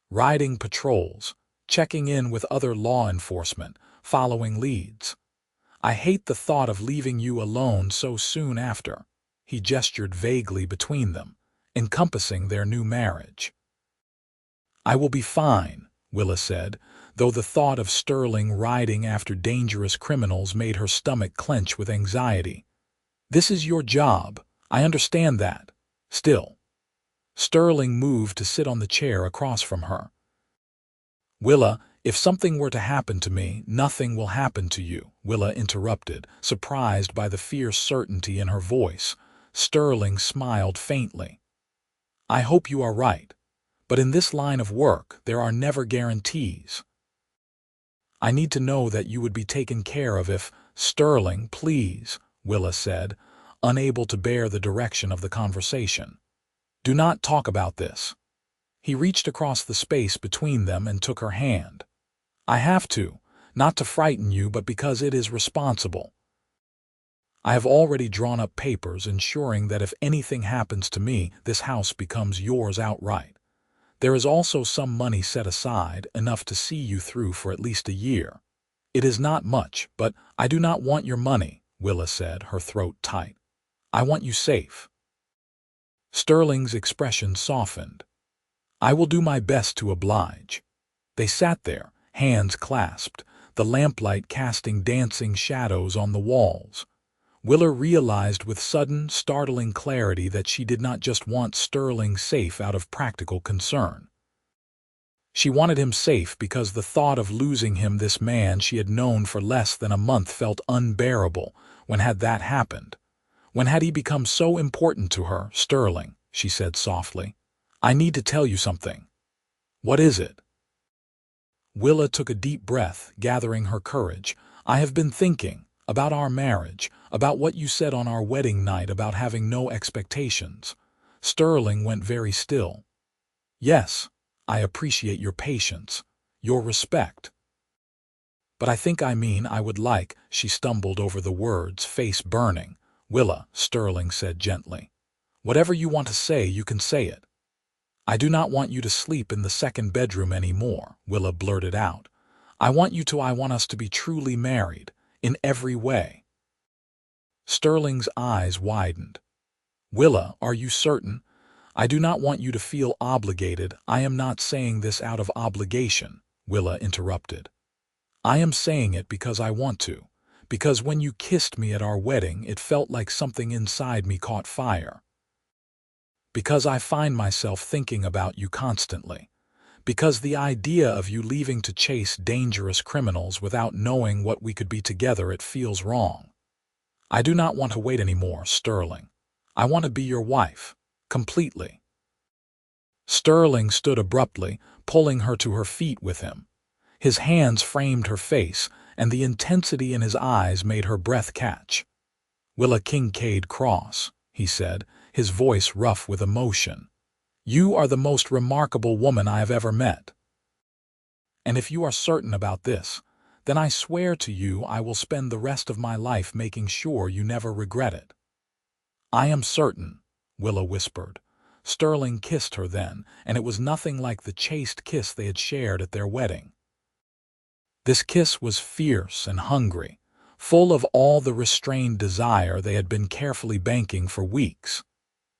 Riding patrols, checking in with other law enforcement, following leads. I hate the thought of leaving you alone so soon after." He gestured vaguely between them, encompassing their new marriage. "I will be fine," Willa said, though the thought of Sterling riding after dangerous criminals made her stomach clench with anxiety. "This is your job, I understand that. Still." Sterling moved to sit on the chair across from her. "Willa, if something were to happen to me, nothing will happen to you," Willa interrupted, surprised by the fierce certainty in her voice. Sterling smiled faintly. "I hope you are right, but in this line of work there are never guarantees. I need to know that you would be taken care of if—" "Sterling, please," Willa said, unable to bear the direction of the conversation. "Do not talk about this." He reached across the space between them and took her hand. I have to, not to frighten you, but because it is responsible. I have already drawn up papers ensuring that if anything happens to me, this house becomes yours outright. There is also some money set aside, enough to see you through for at least a year. It is not much, but I do not want your money, Willa said, her throat tight. I want you safe. Sterling's expression softened. I will do my best to oblige. They sat there, hands clasped, the lamplight casting dancing shadows on the walls. Willa realized with sudden, startling clarity that she did not just want Sterling safe out of practical concern. She wanted him safe because the thought of losing him, this man she had known for less than a month, felt unbearable. When had that happened? When had he become so important to her? Sterling, she said softly, I need to tell you something. What is it? Willa took a deep breath, gathering her courage. I have been thinking about our marriage, about what you said on our wedding night about having no expectations. Sterling went very still. Yes, I appreciate your patience, your respect. But I would like, she stumbled over the words, face burning. Willa, Sterling said gently. Whatever you want to say, you can say it. I do not want you to sleep in the second bedroom anymore, Willa blurted out. I want us to be truly married, in every way. Sterling's eyes widened. Willa, are you certain? I do not want you to feel obligated. I am not saying this out of obligation, Willa interrupted. I am saying it because I want to. Because when you kissed me at our wedding, it felt like something inside me caught fire. Because I find myself thinking about you constantly. Because the idea of you leaving to chase dangerous criminals without knowing what we could be together, it feels wrong. I do not want to wait anymore, Sterling. I want to be your wife. Completely. Sterling stood abruptly, pulling her to her feet with him. His hands framed her face, and the intensity in his eyes made her breath catch. Willa Kincaid Cross, he said, his voice rough with emotion. You are the most remarkable woman I have ever met. And if you are certain about this, then I swear to you I will spend the rest of my life making sure you never regret it. I am certain, Willa whispered. Sterling kissed her then, and it was nothing like the chaste kiss they had shared at their wedding. This kiss was fierce and hungry, full of all the restrained desire they had been carefully banking for weeks.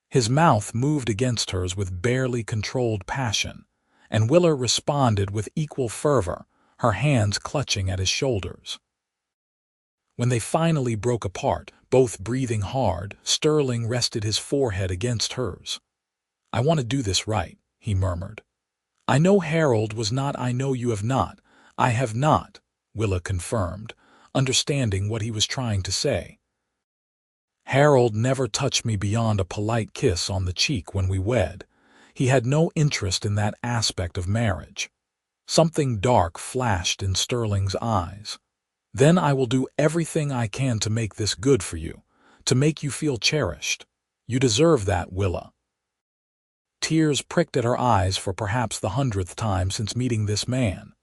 His mouth moved against hers with barely controlled passion, and Willa responded with equal fervor, her hands clutching at his shoulders. When they finally broke apart, both breathing hard, Sterling rested his forehead against hers. I want to do this right, he murmured. I know Harold was not. I know you have not. I have not, Willa confirmed, understanding what he was trying to say. Harold never touched me beyond a polite kiss on the cheek when we wed. He had no interest in that aspect of marriage. Something dark flashed in Sterling's eyes. Then I will do everything I can to make this good for you, to make you feel cherished. You deserve that, Willa. Tears pricked at her eyes for perhaps the 100th time since meeting this man.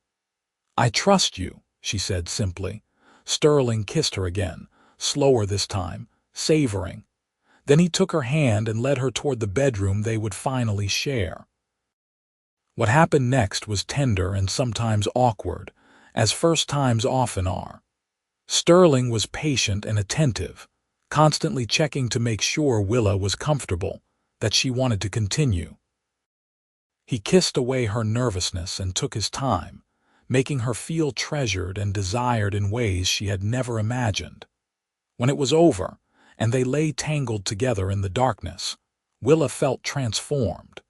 I trust you, she said simply. Sterling kissed her again, slower this time, savoring. Then he took her hand and led her toward the bedroom they would finally share. What happened next was tender and sometimes awkward, as first times often are. Sterling was patient and attentive, constantly checking to make sure Willa was comfortable, that she wanted to continue. He kissed away her nervousness and took his time, making her feel treasured and desired in ways she had never imagined. When it was over, and they lay tangled together in the darkness, Willa felt transformed.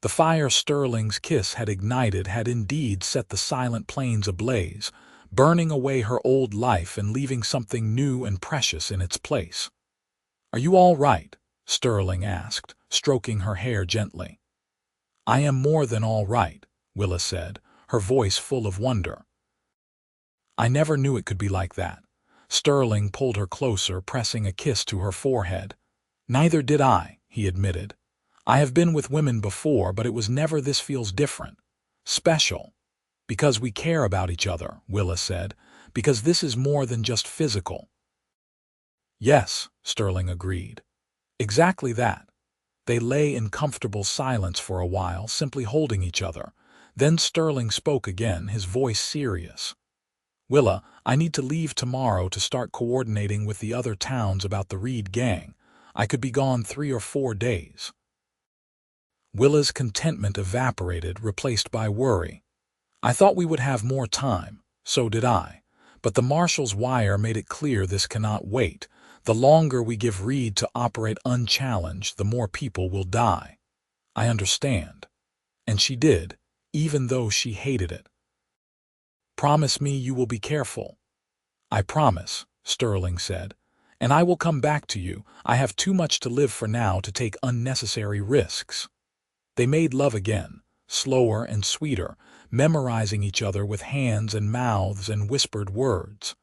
The fire Sterling's kiss had ignited had indeed set the silent plains ablaze, burning away her old life and leaving something new and precious in its place. Are you all right? Sterling asked, stroking her hair gently. I am more than all right, Willa said, her voice full of wonder. I never knew it could be like that. Sterling pulled her closer, pressing a kiss to her forehead. Neither did I, he admitted. I have been with women before, but it was never this. Feels different. Special. Because we care about each other, Willa said. Because this is more than just physical. Yes, Sterling agreed. Exactly that. They lay in comfortable silence for a while, simply holding each other. Then Sterling spoke again, his voice serious. Willa, I need to leave tomorrow to start coordinating with the other towns about the Reed gang. I could be gone 3 or 4 days. Willa's contentment evaporated, replaced by worry. I thought we would have more time. So did I. But the marshal's wire made it clear this cannot wait. The longer we give Reed to operate unchallenged, the more people will die. I understand. And she did, even though she hated it. Promise me you will be careful. I promise, Sterling said. And I will come back to you. I have too much to live for now to take unnecessary risks. They made love again, slower and sweeter, memorizing each other with hands and mouths and whispered words.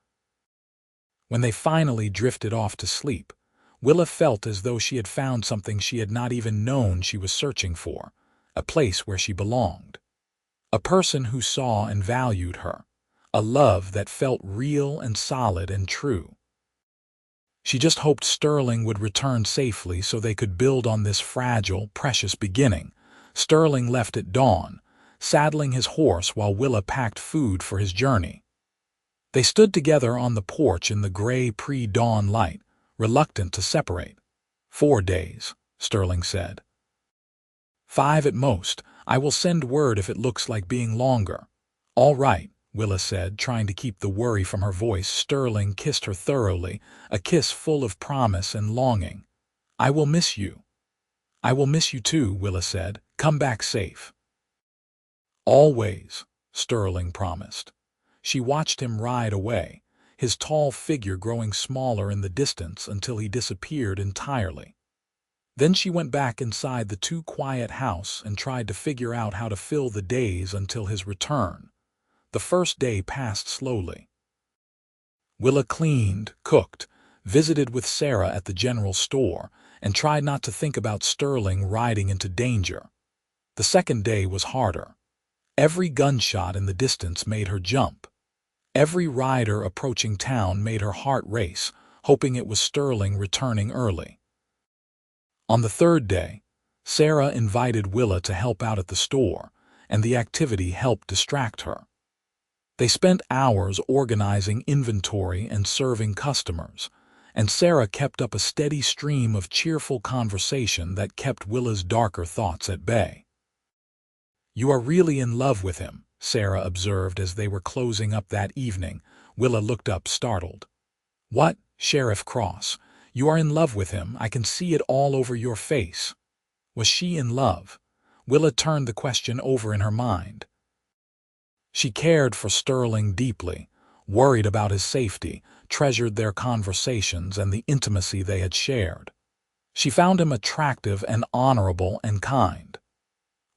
When they finally drifted off to sleep, Willa felt as though she had found something she had not even known she was searching for, a place where she belonged. A person who saw and valued her, a love that felt real and solid and true. She just hoped Sterling would return safely so they could build on this fragile, precious beginning. Sterling left at dawn, saddling his horse while Willa packed food for his journey. They stood together on the porch in the gray pre-dawn light, reluctant to separate. 4 days, Sterling said. 5 at most. I will send word if it looks like being longer. All right, Willa said, trying to keep the worry from her voice. Sterling kissed her thoroughly, a kiss full of promise and longing. I will miss you. I will miss you too, Willa said. Come back safe. Always, Sterling promised. She watched him ride away, his tall figure growing smaller in the distance until he disappeared entirely. Then she went back inside the too-quiet house and tried to figure out how to fill the days until his return. The first day passed slowly. Willa cleaned, cooked, visited with Sarah at the general store, and tried not to think about Sterling riding into danger. The second day was harder. Every gunshot in the distance made her jump. Every rider approaching town made her heart race, hoping it was Sterling returning early. On the third day, Sarah invited Willa to help out at the store, and the activity helped distract her. They spent hours organizing inventory and serving customers, and Sarah kept up a steady stream of cheerful conversation that kept Willa's darker thoughts at bay. You are really in love with him, Sarah observed as they were closing up that evening. Willa looked up, startled. What, Sheriff Cross? You are in love with him. I can see it all over your face. Was she in love? Willa turned the question over in her mind. She cared for Sterling deeply, worried about his safety, treasured their conversations and the intimacy they had shared. She found him attractive and honorable and kind.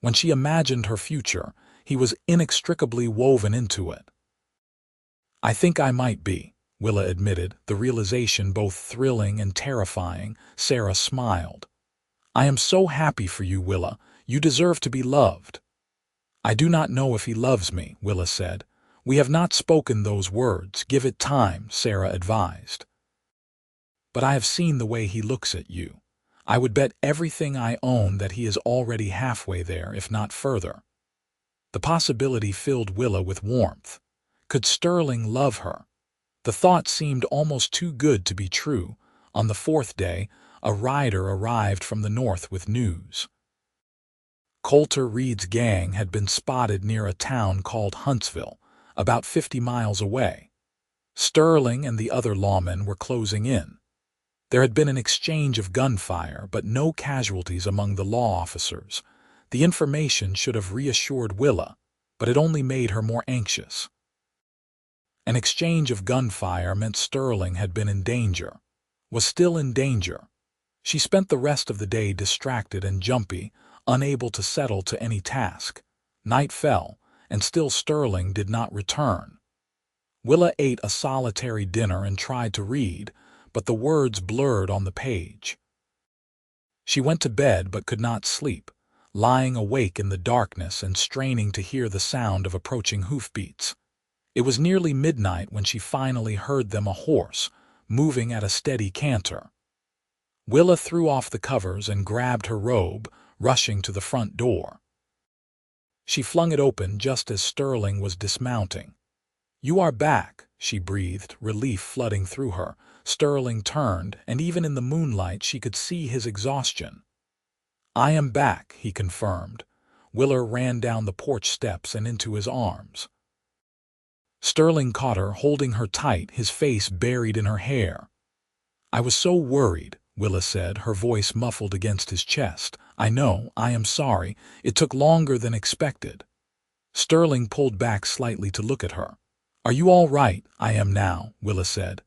When she imagined her future, he was inextricably woven into it. I think I might be, Willa admitted, the realization both thrilling and terrifying. Sarah smiled. I am so happy for you, Willa. You deserve to be loved. I do not know if he loves me, Willa said. We have not spoken those words. Give it time, Sarah advised. But I have seen the way he looks at you. I would bet everything I own that he is already halfway there, if not further. The possibility filled Willa with warmth. Could Sterling love her? The thought seemed almost too good to be true. On the 4th day, a rider arrived from the north with news. Coulter Reed's gang had been spotted near a town called Huntsville, about 50 miles away. Sterling and the other lawmen were closing in. There had been an exchange of gunfire, but no casualties among the law officers. The information should have reassured Willa, but it only made her more anxious. An exchange of gunfire meant Sterling had been in danger, was still in danger. She spent the rest of the day distracted and jumpy, unable to settle to any task. Night fell, and still Sterling did not return. Willa ate a solitary dinner and tried to read, but the words blurred on the page. She went to bed but could not sleep, lying awake in the darkness and straining to hear the sound of approaching hoofbeats. It was nearly midnight when she finally heard them, a horse, moving at a steady canter. Willa threw off the covers and grabbed her robe, rushing to the front door. She flung it open just as Sterling was dismounting. "You are back," she breathed, relief flooding through her. Sterling turned, and even in the moonlight she could see his exhaustion. "I am back," he confirmed. Willa ran down the porch steps and into his arms. Sterling caught her, holding her tight, his face buried in her hair. "I was so worried," Willa said, her voice muffled against his chest. "I know, I am sorry. It took longer than expected." Sterling pulled back slightly to look at her. "Are you all right?" "I am now," Willa said.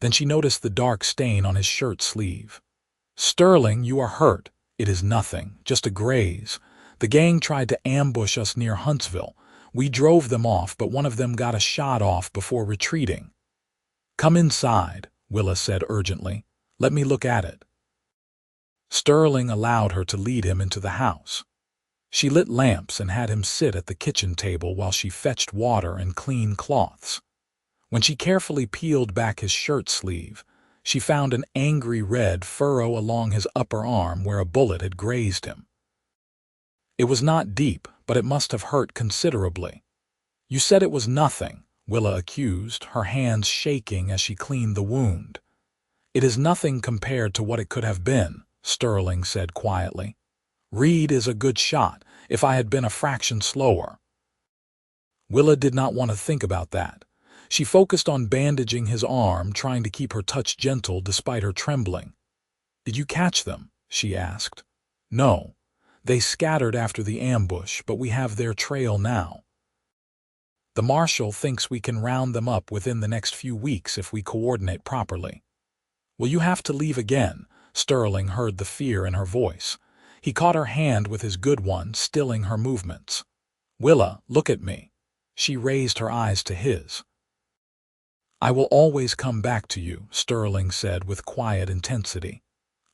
Then she noticed the dark stain on his shirt sleeve. "Sterling, you are hurt." "It is nothing, just a graze. The gang tried to ambush us near Huntsville. We drove them off, but one of them got a shot off before retreating." "Come inside," Willa said urgently. "Let me look at it." Sterling allowed her to lead him into the house. She lit lamps and had him sit at the kitchen table while she fetched water and clean cloths. When she carefully peeled back his shirt sleeve, she found an angry red furrow along his upper arm where a bullet had grazed him. It was not deep, but it must have hurt considerably. "You said it was nothing," Willa accused, her hands shaking as she cleaned the wound. "It is nothing compared to what it could have been," Sterling said quietly. "Reed is a good shot. If I had been a fraction slower." Willa did not want to think about that. She focused on bandaging his arm, trying to keep her touch gentle despite her trembling. "Did you catch them?" she asked. "No. They scattered after the ambush, but we have their trail now. The marshal thinks we can round them up within the next few weeks if we coordinate properly." "Will you have to leave again?" Sterling heard the fear in her voice. He caught her hand with his good one, stilling her movements. "Willa, look at me." She raised her eyes to his. "I will always come back to you," Sterling said with quiet intensity.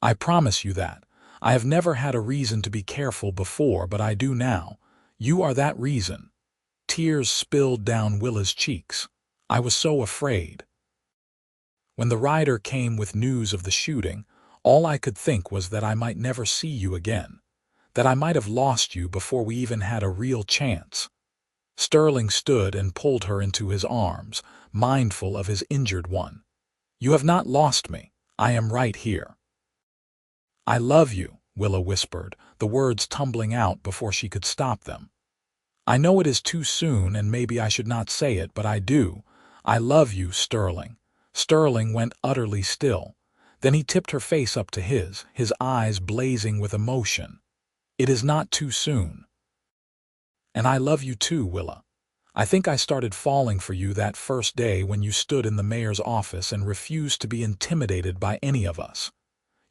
"I promise you that. I have never had a reason to be careful before, but I do now. You are that reason." Tears spilled down Willa's cheeks. "I was so afraid." When the rider came with news of the shooting, all I could think was that I might never see you again, that I might have lost you before we even had a real chance. Sterling stood and pulled her into his arms, mindful of his injured one. "You have not lost me. I am right here." "I love you," Willa whispered, the words tumbling out before she could stop them. "I know it is too soon and maybe I should not say it, but I do. I love you, Sterling." Sterling went utterly still. Then he tipped her face up to his eyes blazing with emotion. "It is not too soon." "And I love you too, Willa. I think I started falling for you that first day when you stood in the mayor's office and refused to be intimidated by any of us.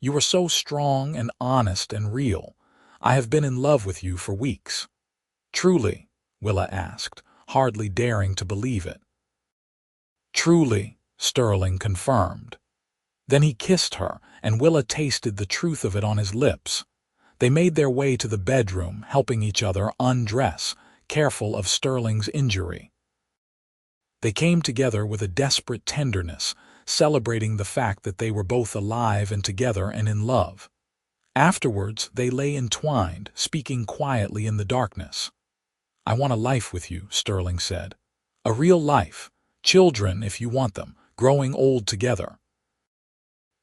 You were so strong and honest and real. I have been in love with you for weeks." "Truly?" Willa asked, hardly daring to believe it. "Truly," Sterling confirmed. Then he kissed her, and Willa tasted the truth of it on his lips. They made their way to the bedroom, helping each other undress, careful of Sterling's injury. They came together with a desperate tenderness, celebrating the fact that they were both alive and together and in love. Afterwards, they lay entwined, speaking quietly in the darkness. "I want a life with you," Sterling said. "A real life. Children, if you want them, growing old together.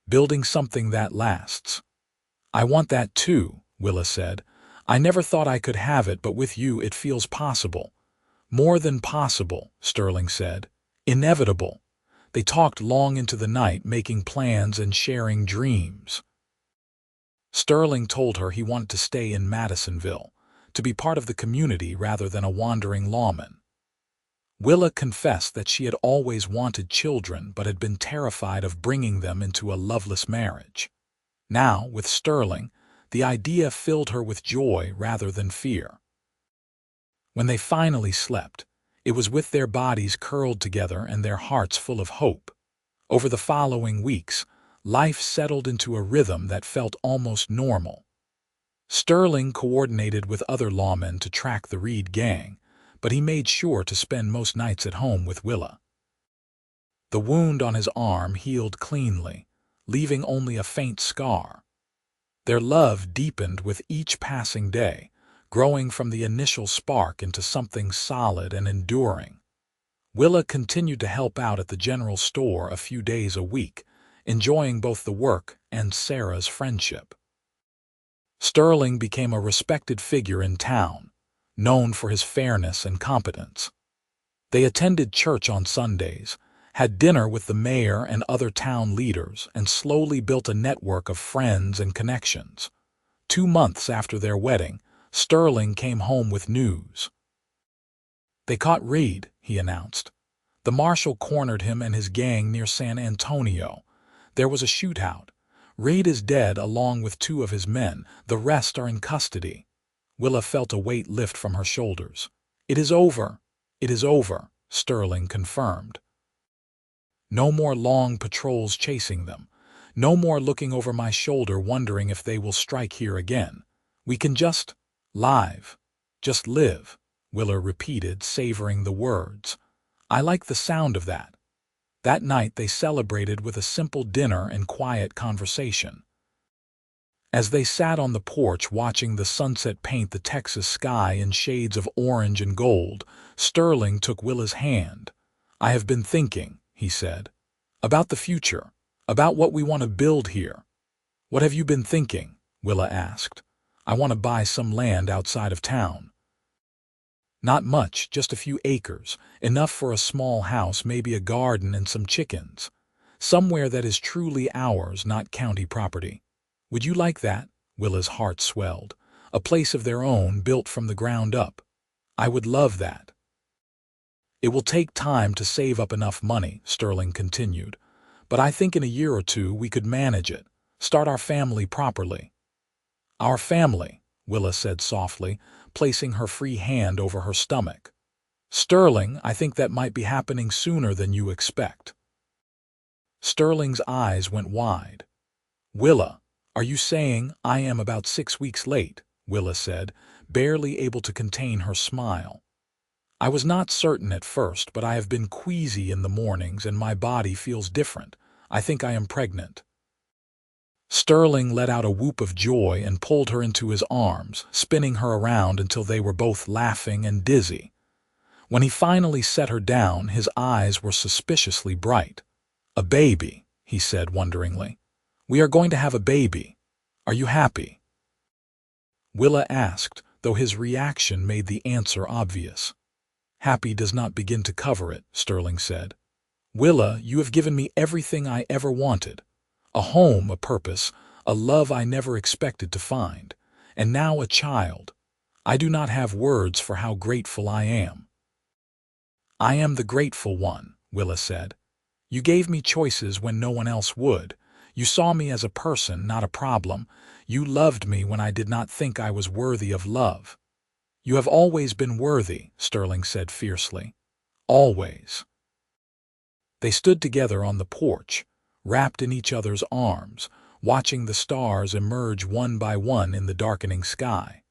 Building something that lasts." "I want that too," Willa said. "I never thought I could have it, but with you it feels possible." "More than possible," Sterling said. "Inevitable." They talked long into the night, making plans and sharing dreams. Sterling told her he wanted to stay in Madisonville, to be part of the community rather than a wandering lawman. Willa confessed that she had always wanted children but had been terrified of bringing them into a loveless marriage. Now, with Sterling, the idea filled her with joy rather than fear. When they finally slept, it was with their bodies curled together and their hearts full of hope. Over the following weeks, life settled into a rhythm that felt almost normal. Sterling coordinated with other lawmen to track the Reed gang, but he made sure to spend most nights at home with Willa. The wound on his arm healed cleanly, leaving only a faint scar. Their love deepened with each passing day, growing from the initial spark into something solid and enduring. Willa continued to help out at the general store a few days a week, enjoying both the work and Sarah's friendship. Sterling became a respected figure in town, known for his fairness and competence. They attended church on Sundays, had dinner with the mayor and other town leaders, and slowly built a network of friends and connections. 2 months after their wedding, Sterling came home with news. "They caught Reed," he announced. "The marshal cornered him and his gang near San Antonio. There was a shootout. Reed is dead along with 2 of his men. The rest are in custody." Willa felt a weight lift from her shoulders. "It is over. It is over," Sterling confirmed. "No more long patrols chasing them. No more looking over my shoulder wondering if they will strike here again. We can just just live," Willa repeated, savoring the words. "I like the sound of that." That night they celebrated with a simple dinner and quiet conversation. As they sat on the porch watching the sunset paint the Texas sky in shades of orange and gold, Sterling took Willa's hand. "I have been thinking," he said, "about the future, about what we want to build here." "What have you been thinking?" Willa asked. "I want to buy some land outside of town." "Not much, just a few acres, enough for a small house, maybe a garden and some chickens. Somewhere that is truly ours, not county property." "Would you like that?" Willa's heart swelled. "A place of their own, built from the ground up." "I would love that." "It will take time to save up enough money," Sterling continued, "but I think in a year or 2 we could manage it, start our family properly." "Our family," Willa said softly, placing her free hand over her stomach. "Sterling, I think that might be happening sooner than you expect." Sterling's eyes went wide. "Willa, are you saying I am about 6 weeks late?" Willa said, barely able to contain her smile. "I was not certain at first, but I have been queasy in the mornings and my body feels different. I think I am pregnant." Sterling let out a whoop of joy and pulled her into his arms, spinning her around until they were both laughing and dizzy. When he finally set her down, his eyes were suspiciously bright. "A baby," he said wonderingly. "We are going to have a baby. Are you happy?" Willa asked, though his reaction made the answer obvious. "Happy does not begin to cover it," Sterling said. "Willa, you have given me everything I ever wanted. A home, a purpose, a love I never expected to find, and now a child. I do not have words for how grateful I am." "I am the grateful one," Willa said. "You gave me choices when no one else would. You saw me as a person, not a problem. You loved me when I did not think I was worthy of love." "You have always been worthy," Sterling said fiercely. "Always." They stood together on the porch, wrapped in each other's arms, watching the stars emerge one by one in the darkening sky.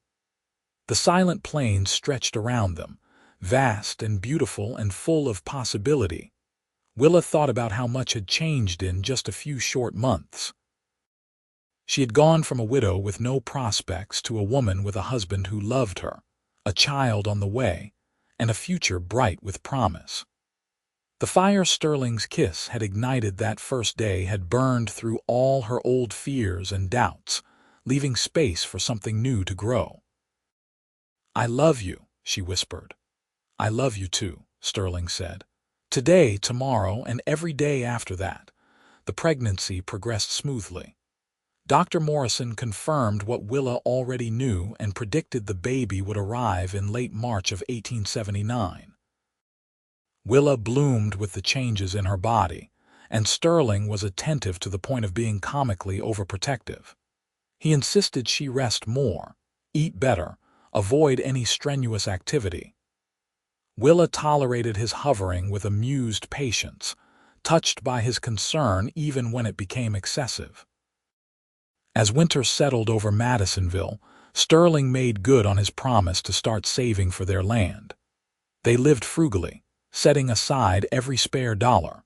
The silent plains stretched around them, vast and beautiful and full of possibility. Willa thought about how much had changed in just a few short months. She had gone from a widow with no prospects to a woman with a husband who loved her, a child on the way, and a future bright with promise. The fire Sterling's kiss had ignited that first day had burned through all her old fears and doubts, leaving space for something new to grow. "I love you," she whispered. "I love you too," Sterling said. Today, tomorrow, and every day after that, the pregnancy progressed smoothly. Dr. Morrison confirmed what Willa already knew and predicted the baby would arrive in late March of 1879. Willa bloomed with the changes in her body, and Sterling was attentive to the point of being comically overprotective. He insisted she rest more, eat better, avoid any strenuous activity. Willa tolerated his hovering with amused patience, touched by his concern even when it became excessive. As winter settled over Madisonville, Sterling made good on his promise to start saving for their land. They lived frugally, setting aside every spare dollar.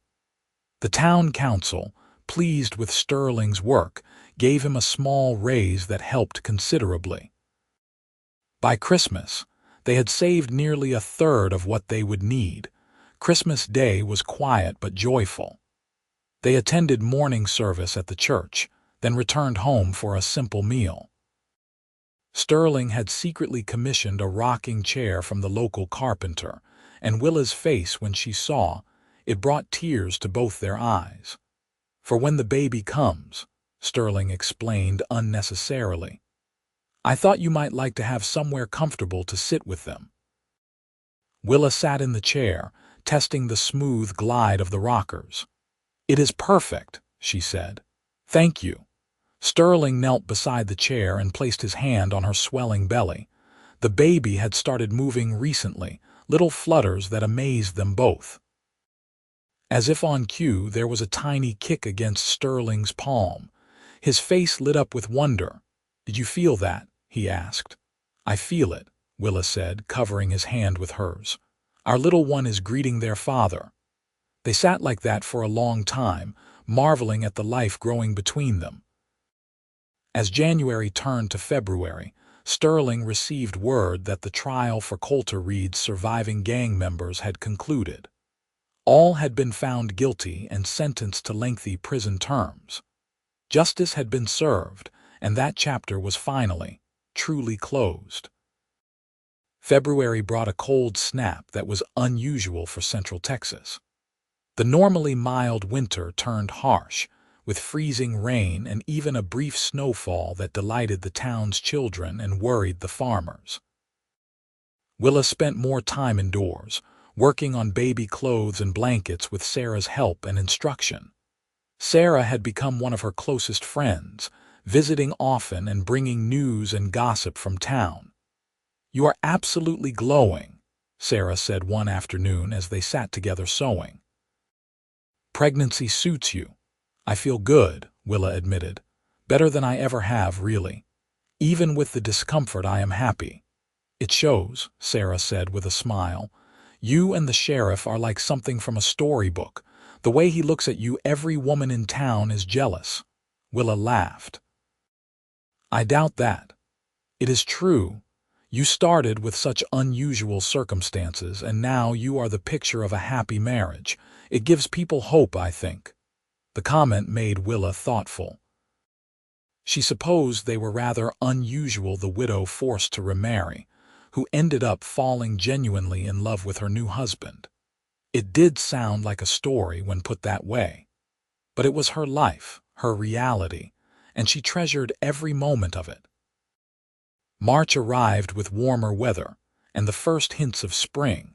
The town council, pleased with Sterling's work, gave him a small raise that helped considerably. By Christmas, they had saved nearly a third of what they would need. Christmas Day was quiet but joyful. They attended morning service at the church, then returned home for a simple meal. Sterling had secretly commissioned a rocking chair from the local carpenter, and Willa's face when she saw it brought tears to both their eyes. "For when the baby comes," Sterling explained unnecessarily. "I thought you might like to have somewhere comfortable to sit with them." Willa sat in the chair, testing the smooth glide of the rockers. "It is perfect," she said. "Thank you." Sterling knelt beside the chair and placed his hand on her swelling belly. The baby had started moving recently, little flutters that amazed them both. As if on cue, there was a tiny kick against Sterling's palm. His face lit up with wonder. "Did you feel that?" he asked. "I feel it," Willa said, covering his hand with hers. "Our little one is greeting their father." They sat like that for a long time, marveling at the life growing between them. As January turned to February, Sterling received word that the trial for Coulter Reed's surviving gang members had concluded. All had been found guilty and sentenced to lengthy prison terms. Justice had been served, and that chapter was finally, truly closed. February brought a cold snap that was unusual for Central Texas. The normally mild winter turned harsh, with freezing rain and even a brief snowfall that delighted the town's children and worried the farmers. Willa spent more time indoors, working on baby clothes and blankets with Sarah's help and instruction. Sarah had become one of her closest friends, visiting often and bringing news and gossip from town. "You are absolutely glowing," Sarah said one afternoon as they sat together sewing. "Pregnancy suits you." "I feel good," Willa admitted. "Better than I ever have, really. Even with the discomfort, I am happy." "It shows," Sarah said with a smile. "You and the sheriff are like something from a storybook. The way he looks at you, every woman in town is jealous." Willa laughed. "I doubt that. It is true. You started with such unusual circumstances, and now you are the picture of a happy marriage. It gives people hope, I think." The comment made Willa thoughtful. She supposed they were rather unusual, the widow forced to remarry, who ended up falling genuinely in love with her new husband. It did sound like a story when put that way. But it was her life, her reality, and she treasured every moment of it. March arrived with warmer weather and the first hints of spring.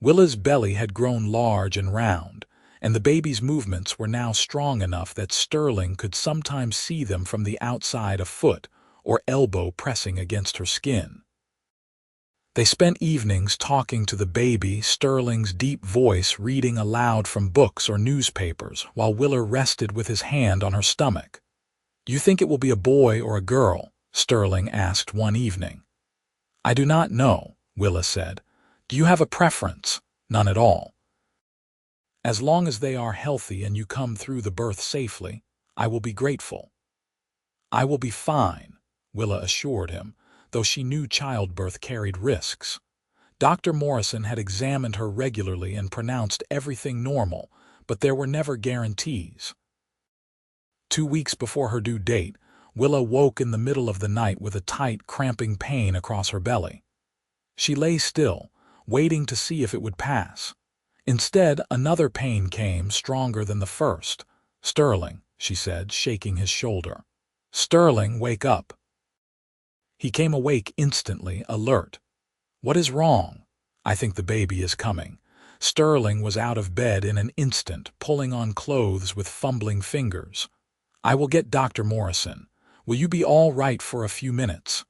Willa's belly had grown large and round, and the baby's movements were now strong enough that Sterling could sometimes see them from the outside, a foot or elbow pressing against her skin. They spent evenings talking to the baby, Sterling's deep voice reading aloud from books or newspapers, while Willa rested with his hand on her stomach. "Do you think it will be a boy or a girl?" Sterling asked one evening. "I do not know," Willa said. "Do you have a preference?" "None at all. As long as they are healthy and you come through the birth safely, I will be grateful." "I will be fine," Willa assured him, though she knew childbirth carried risks. Dr. Morrison had examined her regularly and pronounced everything normal, but there were never guarantees. 2 weeks before her due date, Willa woke in the middle of the night with a tight, cramping pain across her belly. She lay still, waiting to see if it would pass. Instead, another pain came, stronger than the first. "Sterling," she said, shaking his shoulder. "Sterling, wake up." He came awake instantly, alert. "What is wrong?" "I think the baby is coming." Sterling was out of bed in an instant, pulling on clothes with fumbling fingers. "I will get Dr. Morrison. Will you be all right for a few minutes?"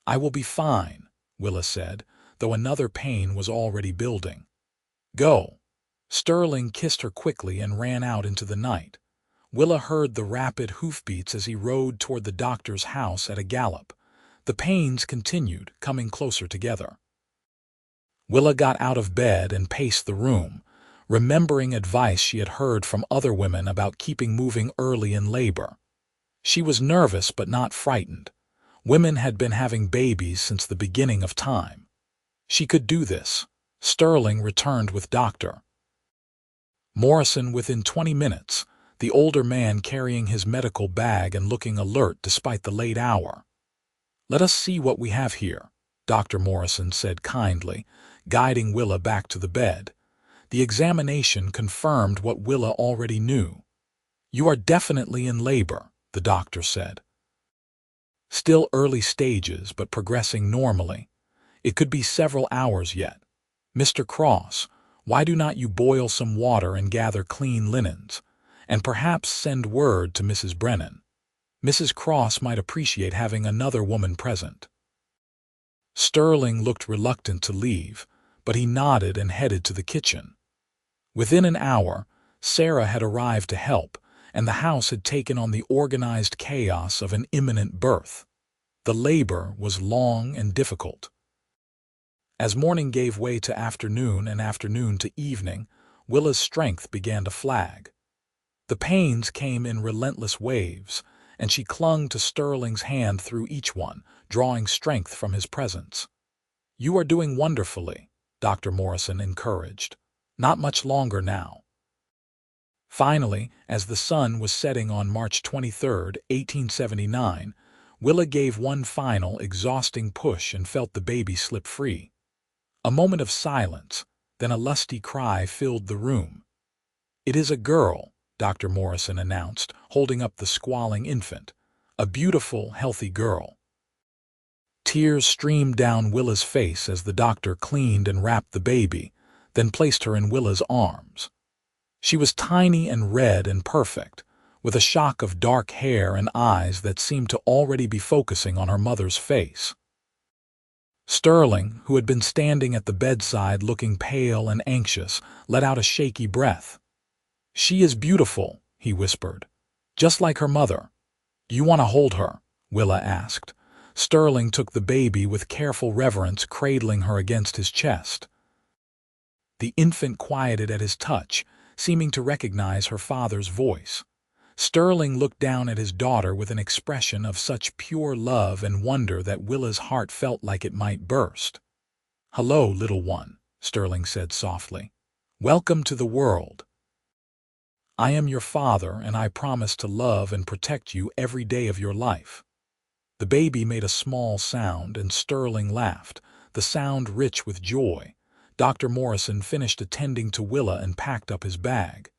"I will be fine," Willa said, though another pain was already building. "Go." Sterling kissed her quickly and ran out into the night. Willa heard the rapid hoofbeats as he rode toward the doctor's house at a gallop. The pains continued, coming closer together. Willa got out of bed and paced the room, remembering advice she had heard from other women about keeping moving early in labor. She was nervous but not frightened. Women had been having babies since the beginning of time. She could do this. Sterling returned with Dr. Morrison within 20 minutes, the older man carrying his medical bag and looking alert despite the late hour. "Let us see what we have here," Dr. Morrison said kindly, guiding Willa back to the bed. The examination confirmed what Willa already knew. "You are definitely in labor," the doctor said. "Still early stages, but progressing normally. It could be several hours yet. Mr. Cross, why do not you boil some water and gather clean linens, and perhaps send word to Mrs. Brennan? Mrs. Cross might appreciate having another woman present." Sterling looked reluctant to leave, but he nodded and headed to the kitchen. Within an hour, Sarah had arrived to help, and the house had taken on the organized chaos of an imminent birth. The labor was long and difficult. As morning gave way to afternoon and afternoon to evening, Willa's strength began to flag. The pains came in relentless waves, and she clung to Sterling's hand through each one, drawing strength from his presence. "You are doing wonderfully," Dr. Morrison encouraged. "Not much longer now." Finally, as the sun was setting on March 23, 1879, Willa gave one final, exhausting push and felt the baby slip free. A moment of silence, then a lusty cry filled the room. "It is a girl," Dr. Morrison announced, holding up the squalling infant. "A beautiful, healthy girl." Tears streamed down Willa's face as the doctor cleaned and wrapped the baby, then placed her in Willa's arms. She was tiny and red and perfect, with a shock of dark hair and eyes that seemed to already be focusing on her mother's face. Sterling, who had been standing at the bedside looking pale and anxious, let out a shaky breath. "She is beautiful," he whispered, "just like her mother." "Do you want to hold her?" Willa asked. Sterling took the baby with careful reverence, cradling her against his chest. The infant quieted at his touch, seeming to recognize her father's voice. Sterling looked down at his daughter with an expression of such pure love and wonder that Willa's heart felt like it might burst. "Hello, little one," Sterling said softly. "Welcome to the world. I am your father, and I promise to love and protect you every day of your life." The baby made a small sound, and Sterling laughed, the sound rich with joy. Dr. Morrison finished attending to Willa and packed up his bag.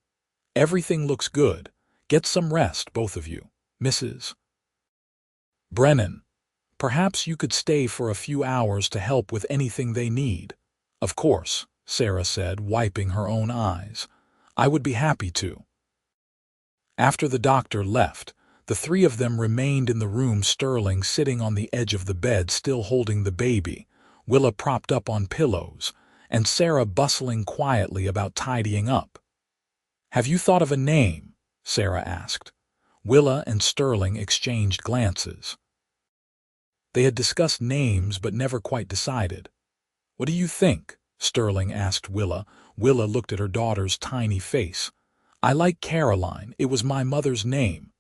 "Everything looks good. Get some rest, both of you. Mrs. Brennan, perhaps you could stay for a few hours to help with anything they need." "Of course," Sarah said, wiping her own eyes. "I would be happy to." After the doctor left, the three of them remained in the room, Sterling sitting on the edge of the bed still holding the baby, Willa propped up on pillows, and Sarah bustling quietly about tidying up. "Have you thought of a name?" Sarah asked. Willa and Sterling exchanged glances. They had discussed names but never quite decided. "What do you think?" Sterling asked Willa. Willa looked at her daughter's tiny face. "I like Caroline. It was my mother's name."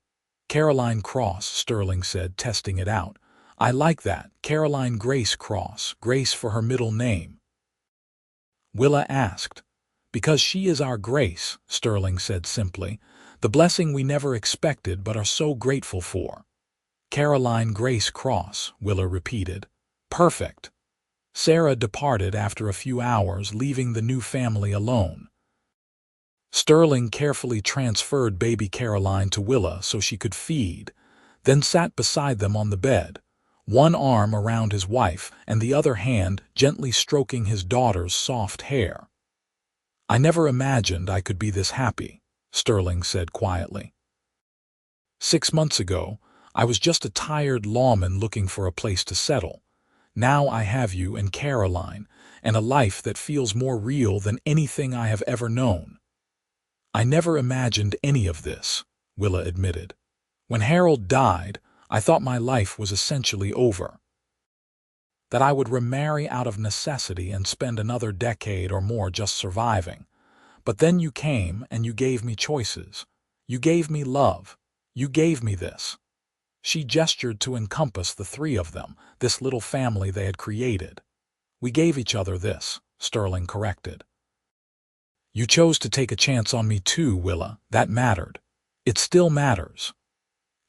"Caroline Cross," Sterling said, testing it out. "I like that. Caroline Grace Cross, Grace for her middle name." Willa asked. "Because she is our Grace," Sterling said simply. "The blessing we never expected but are so grateful for." "Caroline Grace Cross," Willa repeated. "Perfect." Sarah departed after a few hours, leaving the new family alone. Sterling carefully transferred baby Caroline to Willa so she could feed, then sat beside them on the bed, one arm around his wife and the other hand gently stroking his daughter's soft hair. "I never imagined I could be this happy," Sterling said quietly. 6 months ago, I was just a tired lawman looking for a place to settle. Now I have you and Caroline, and a life that feels more real than anything I have ever known." "I never imagined any of this," Willa admitted. When Harold died, I thought my life was essentially over. That I would remarry out of necessity and spend another decade or more just surviving. But then you came and you gave me choices. You gave me love. You gave me this. She gestured to encompass the three of them, this little family they had created. We gave each other this, Sterling corrected. You chose to take a chance on me too, Willa. That mattered. It still matters.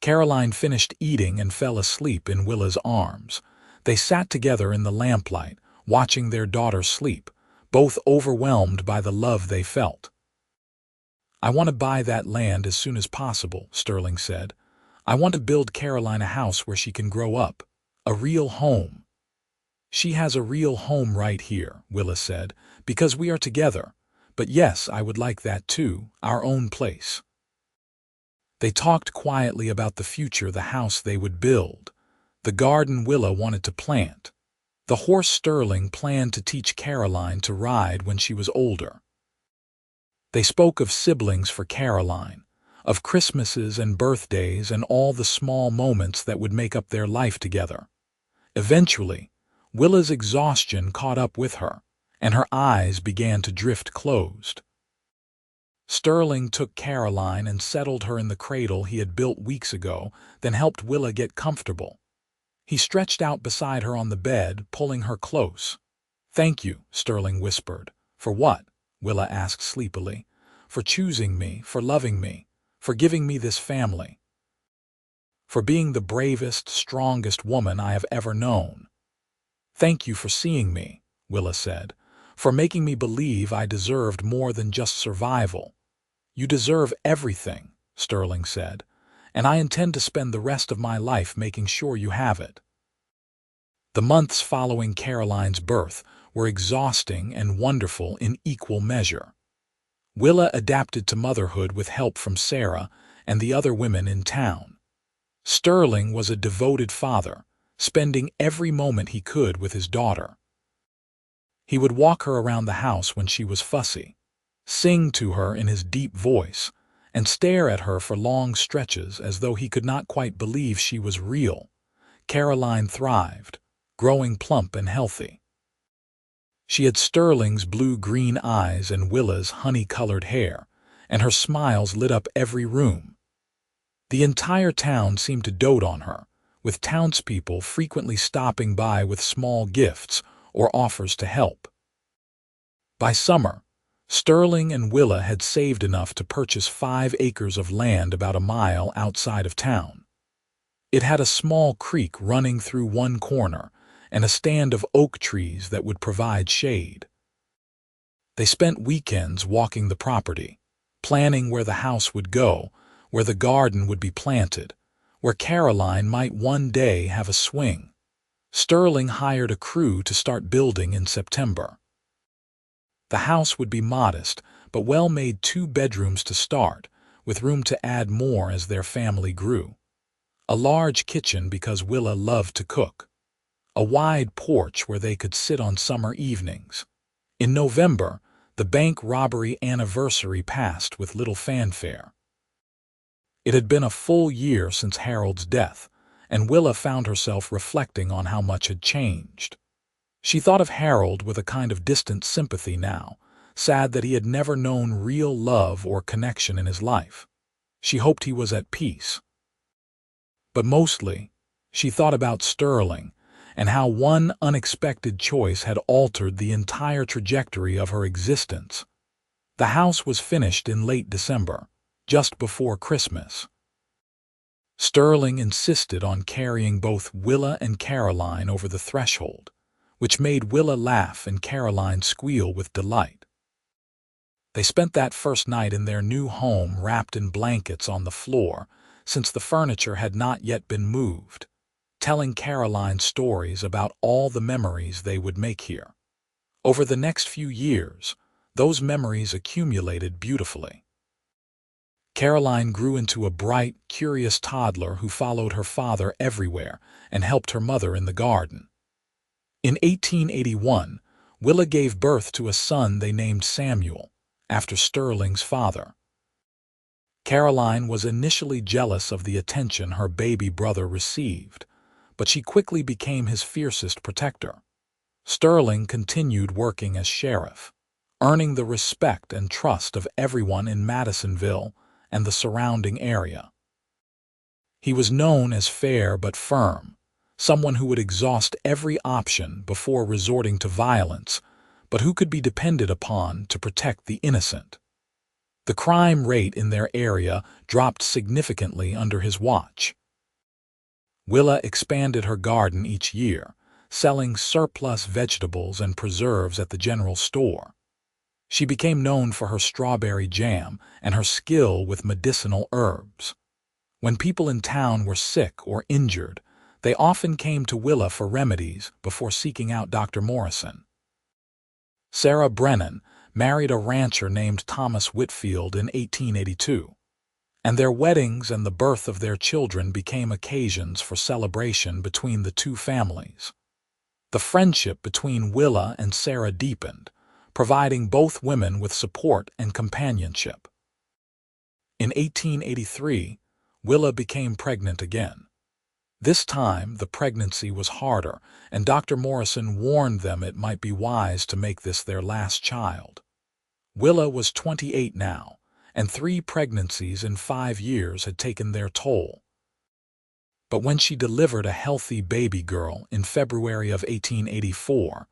Caroline finished eating and fell asleep in Willa's arms. They sat together in the lamplight, watching their daughter sleep, both overwhelmed by the love they felt. I want to buy that land as soon as possible, Sterling said. I want to build Caroline a house where she can grow up. A real home. She has a real home right here, Willa said, because we are together. But yes, I would like that too, our own place. They talked quietly about the future, the house they would build, the garden Willa wanted to plant, the horse Sterling planned to teach Caroline to ride when she was older. They spoke of siblings for Caroline, of Christmases and birthdays and all the small moments that would make up their life together. Eventually, Willa's exhaustion caught up with her, and her eyes began to drift closed. Sterling took Caroline and settled her in the cradle he had built weeks ago, then helped Willa get comfortable. He stretched out beside her on the bed, pulling her close. "Thank you," Sterling whispered. "For what?" Willa asked sleepily. "For choosing me, for loving me, for giving me this family. For being the bravest, strongest woman I have ever known." "Thank you for seeing me," Willa said, "for making me believe I deserved more than just survival." "You deserve everything," Sterling said, "and I intend to spend the rest of my life making sure you have it." The months following Caroline's birth were exhausting and wonderful in equal measure. Willa adapted to motherhood with help from Sarah and the other women in town. Sterling was a devoted father, spending every moment he could with his daughter. He would walk her around the house when she was fussy, sing to her in his deep voice, and stare at her for long stretches as though he could not quite believe she was real. Caroline thrived, growing plump and healthy. She had Sterling's blue-green eyes and Willa's honey-colored hair, and her smiles lit up every room. The entire town seemed to dote on her, with townspeople frequently stopping by with small gifts or offers to help. By summer, Sterling and Willa had saved enough to purchase 5 acres of land about a mile outside of town. It had a small creek running through one corner and a stand of oak trees that would provide shade. They spent weekends walking the property, planning where the house would go, where the garden would be planted, where Caroline might one day have a swing. Sterling hired a crew to start building in September. The house would be modest, but well-made 2 bedrooms to start, with room to add more as their family grew. A large kitchen because Willa loved to cook. A wide porch where they could sit on summer evenings. In November, the bank robbery anniversary passed with little fanfare. It had been a full year since Harold's death, and Willa found herself reflecting on how much had changed. She thought of Harold with a kind of distant sympathy now, sad that he had never known real love or connection in his life. She hoped he was at peace. But mostly, she thought about Sterling and how one unexpected choice had altered the entire trajectory of her existence. The house was finished in late December, just before Christmas. Sterling insisted on carrying both Willa and Caroline over the threshold, which made Willa laugh and Caroline squeal with delight. They spent that first night in their new home wrapped in blankets on the floor, since the furniture had not yet been moved, telling Caroline stories about all the memories they would make here. Over the next few years, those memories accumulated beautifully. Caroline grew into a bright, curious toddler who followed her father everywhere and helped her mother in the garden. In 1881, Willa gave birth to a son they named Samuel, after Sterling's father. Caroline was initially jealous of the attention her baby brother received, but she quickly became his fiercest protector. Sterling continued working as sheriff, earning the respect and trust of everyone in Madisonville and the surrounding area. He was known as fair but firm, someone who would exhaust every option before resorting to violence, but who could be depended upon to protect the innocent. The crime rate in their area dropped significantly under his watch. Willa expanded her garden each year, selling surplus vegetables and preserves at the general store. She became known for her strawberry jam and her skill with medicinal herbs. When people in town were sick or injured, they often came to Willa for remedies before seeking out Dr. Morrison. Sarah Brennan married a rancher named Thomas Whitfield in 1882, and their weddings and the birth of their children became occasions for celebration between the two families. The friendship between Willa and Sarah deepened, providing both women with support and companionship. In 1883, Willa became pregnant again. This time, the pregnancy was harder, and Dr. Morrison warned them it might be wise to make this their last child. Willa was 28 now, and 3 pregnancies in 5 years had taken their toll. But when she delivered a healthy baby girl in February of 1884,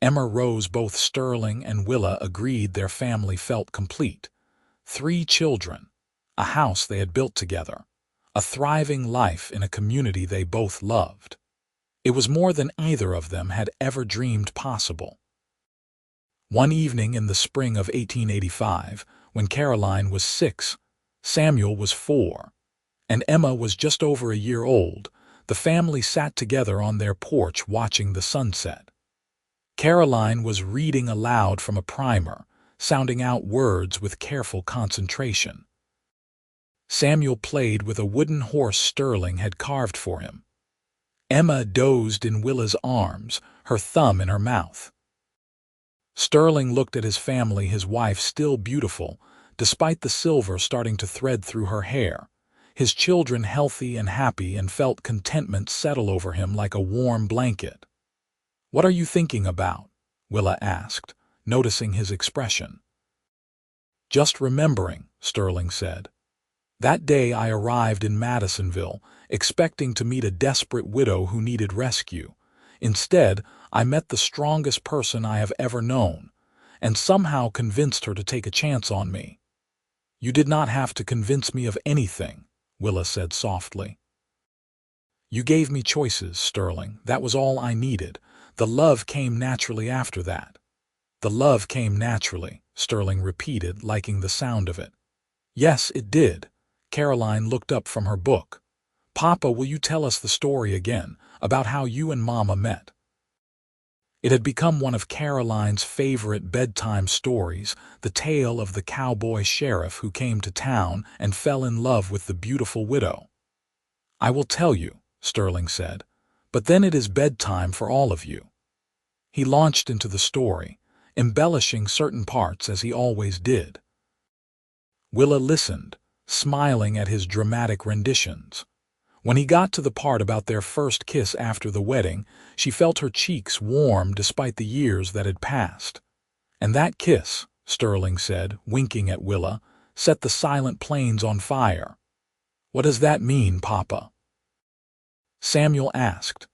Emma Rose, both Sterling and Willa agreed their family felt complete. 3 children, a house they had built together, a thriving life in a community they both loved. It was more than either of them had ever dreamed possible. One evening in the spring of 1885, when Caroline was 6, Samuel was 4, and Emma was just over a year old, the family sat together on their porch watching the sunset. Caroline was reading aloud from a primer, sounding out words with careful concentration. Samuel played with a wooden horse Sterling had carved for him. Emma dozed in Willa's arms, her thumb in her mouth. Sterling looked at his family, his wife still beautiful, despite the silver starting to thread through her hair, his children healthy and happy, and felt contentment settle over him like a warm blanket. "What are you thinking about?" Willa asked, noticing his expression. "Just remembering," Sterling said. "That day I arrived in Madisonville, expecting to meet a desperate widow who needed rescue. Instead, I met the strongest person I have ever known, and somehow convinced her to take a chance on me." "You did not have to convince me of anything," Willa said softly. "You gave me choices, Sterling. That was all I needed. The love came naturally after that." "The love came naturally," Sterling repeated, liking the sound of it. "Yes, it did." Caroline looked up from her book. "Papa, will you tell us the story again, about how you and Mama met?" It had become one of Caroline's favorite bedtime stories, the tale of the cowboy sheriff who came to town and fell in love with the beautiful widow. "I will tell you," Sterling said, "but then it is bedtime for all of you." He launched into the story, embellishing certain parts as he always did. Willa listened, smiling at his dramatic renditions. When he got to the part about their first kiss after the wedding, she felt her cheeks warm despite the years that had passed. "And that kiss," Sterling said, winking at Willa, "set the Silent Plains on fire." "What does that mean, Papa?" Samuel asked.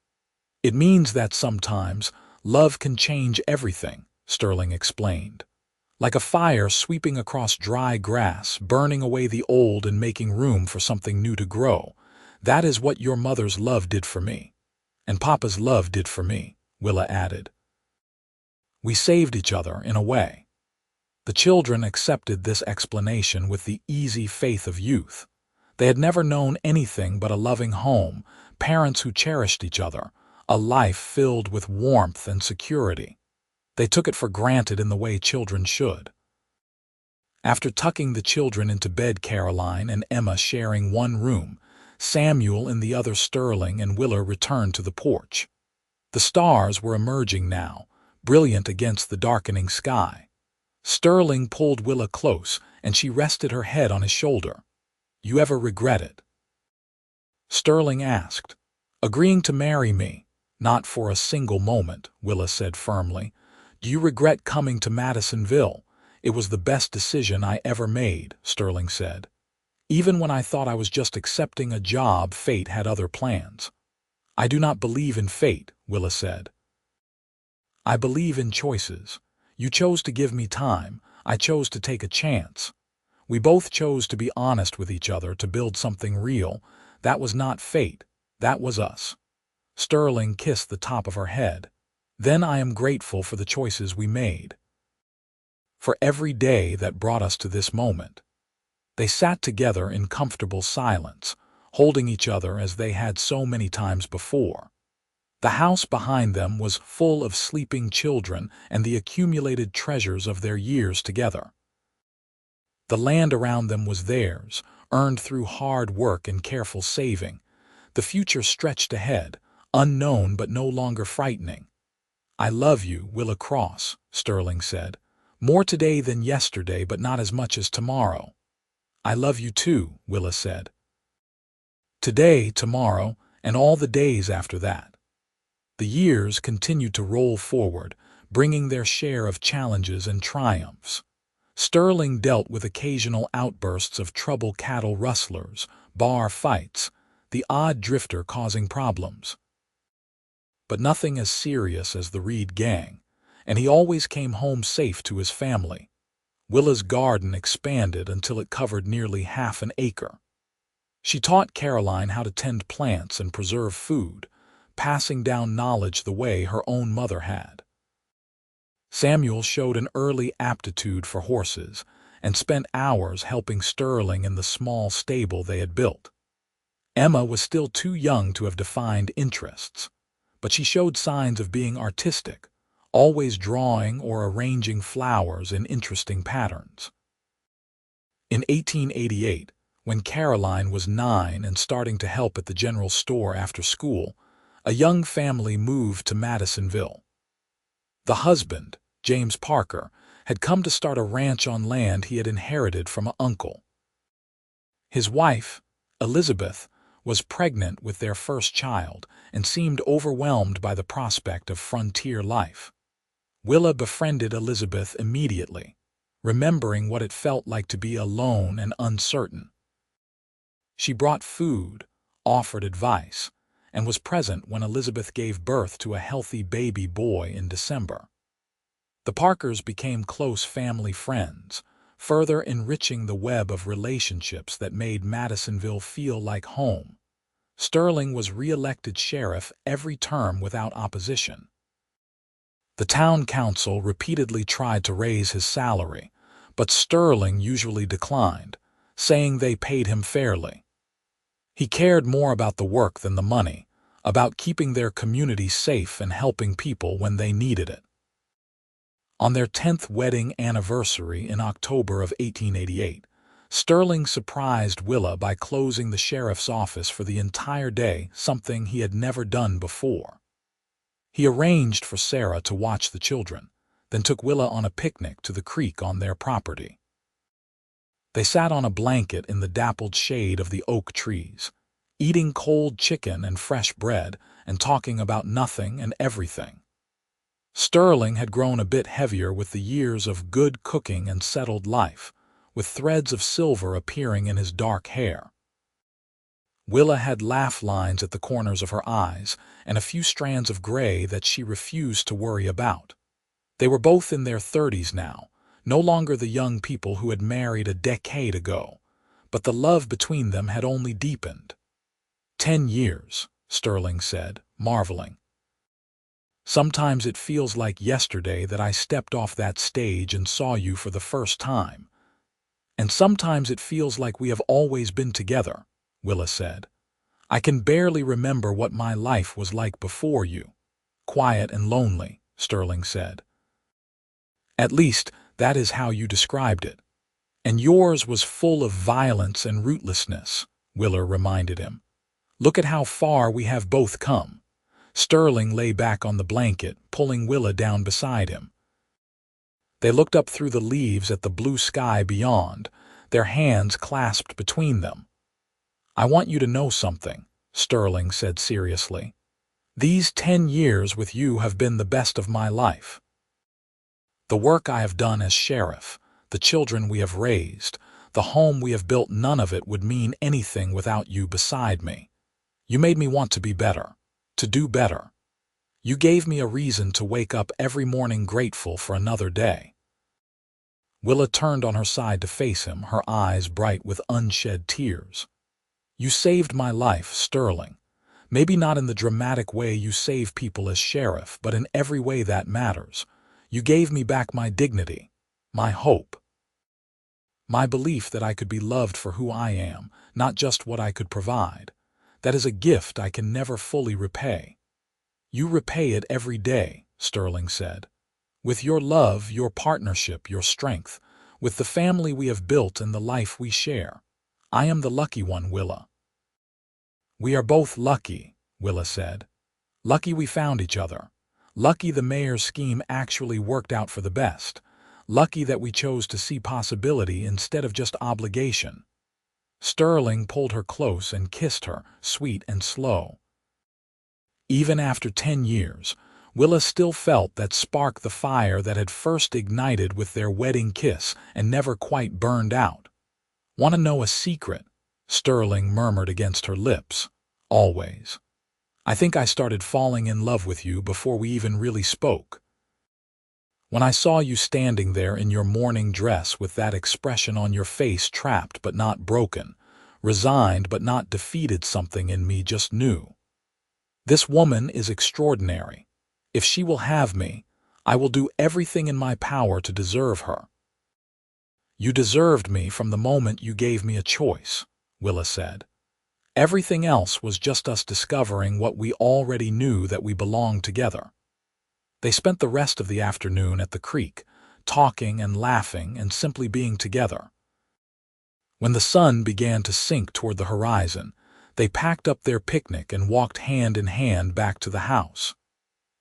"It means that sometimes love can change everything," Sterling explained. "Like a fire sweeping across dry grass, burning away the old and making room for something new to grow. That is what your mother's love did for me. And Papa's love did for me," Willa added. "We saved each other, in a way." The children accepted this explanation with the easy faith of youth. They had never known anything but a loving home, parents who cherished each other, a life filled with warmth and security. They took it for granted in the way children should. After tucking the children into bed, Caroline and Emma sharing one room, Samuel in the other, Sterling and Willa returned to the porch. The stars were emerging now, brilliant against the darkening sky. Sterling pulled Willa close, and she rested her head on his shoulder. You ever regret it?" Sterling asked. "Agreeing to marry me. Not for a single moment," Willa said firmly. "Do you regret coming to Madisonville?" "It was the best decision I ever made," Sterling said. "Even when I thought I was just accepting a job, fate had other plans." "I do not believe in fate," Willa said. "I believe in choices. You chose to give me time. I chose to take a chance. We both chose to be honest with each other, to build something real. That was not fate. That was us." Sterling kissed the top of her head. "Then I am grateful for the choices we made. For every day that brought us to this moment." They sat together in comfortable silence, holding each other as they had so many times before. The house behind them was full of sleeping children and the accumulated treasures of their years together. The land around them was theirs, earned through hard work and careful saving. The future stretched ahead, unknown but no longer frightening. "I love you, Willa Cross," Sterling said. "More today than yesterday, but not as much as tomorrow." "I love you too," Willa said. "Today, tomorrow, and all the days after that." The years continued to roll forward, bringing their share of challenges and triumphs. Sterling dealt with occasional outbursts of trouble: cattle rustlers, bar fights, the odd drifter causing problems. But nothing as serious as the Reed gang, and he always came home safe to his family. Willa's garden expanded until it covered nearly half an acre. She taught Caroline how to tend plants and preserve food, passing down knowledge the way her own mother had. Samuel showed an early aptitude for horses and spent hours helping Sterling in the small stable they had built. Emma was still too young to have defined interests, but she showed signs of being artistic, always drawing or arranging flowers in interesting patterns. In 1888, when Caroline was 9 and starting to help at the general store after school, a young family moved to Madisonville. The husband, James Parker, had come to start a ranch on land he had inherited from an uncle. His wife, Elizabeth, was pregnant with their first child and seemed overwhelmed by the prospect of frontier life. Willa befriended Elizabeth immediately, remembering what it felt like to be alone and uncertain. She brought food, offered advice, and was present when Elizabeth gave birth to a healthy baby boy in December. The Parkers became close family friends, further enriching the web of relationships that made Madisonville feel like home. Sterling was re-elected sheriff every term without opposition. The town council repeatedly tried to raise his salary, but Sterling usually declined, saying they paid him fairly. He cared more about the work than the money, about keeping their community safe and helping people when they needed it. On their 10th wedding anniversary in October of 1888, Sterling surprised Willa by closing the sheriff's office for the entire day, something he had never done before. He arranged for Sarah to watch the children, then took Willa on a picnic to the creek on their property. They sat on a blanket in the dappled shade of the oak trees, eating cold chicken and fresh bread and talking about nothing and everything. Sterling had grown a bit heavier with the years of good cooking and settled life, with threads of silver appearing in his dark hair. Willa had laugh lines at the corners of her eyes and a few strands of gray that she refused to worry about. They were both in their 30s now, no longer the young people who had married a decade ago, but the love between them had only deepened. 10 years, Sterling said, marveling. Sometimes it feels like yesterday that I stepped off that stage and saw you for the first time. And sometimes it feels like we have always been together, Willa said. I can barely remember what my life was like before you. Quiet and lonely, Sterling said. At least, that is how you described it. And yours was full of violence and rootlessness, Willa reminded him. Look at how far we have both come. Sterling lay back on the blanket, pulling Willa down beside him. They looked up through the leaves at the blue sky beyond, their hands clasped between them, I want you to know something, Sterling said seriously. These 10 years with you have been the best of my life. The work I have done as sheriff, the children we have raised, the home we have built, none of it would mean anything without you beside me. You made me want to be better, to do better. You gave me a reason to wake up every morning grateful for another day. Willa turned on her side to face him, her eyes bright with unshed tears. You saved my life, Sterling. Maybe not in the dramatic way you save people as sheriff, but in every way that matters. You gave me back my dignity, my hope, my belief that I could be loved for who I am, not just what I could provide. That is a gift I can never fully repay. You repay it every day, Sterling said. With your love, your partnership, your strength, with the family we have built and the life we share. I am the lucky one, Willa. We are both lucky, Willa said. Lucky we found each other. Lucky the mayor's scheme actually worked out for the best. Lucky that we chose to see possibility instead of just obligation. Sterling pulled her close and kissed her, sweet and slow. Even after 10 years, Willa still felt that spark, the fire that had first ignited with their wedding kiss and never quite burned out. Want to know a secret? Sterling murmured against her lips. Always. I think I started falling in love with you before we even really spoke. When I saw you standing there in your morning dress with that expression on your face, trapped but not broken, resigned but not defeated, something in me just knew. This woman is extraordinary. If she will have me, I will do everything in my power to deserve her. You deserved me from the moment you gave me a choice, Willa said. Everything else was just us discovering what we already knew, that we belonged together. They spent the rest of the afternoon at the creek, talking and laughing and simply being together. When the sun began to sink toward the horizon, they packed up their picnic and walked hand in hand back to the house.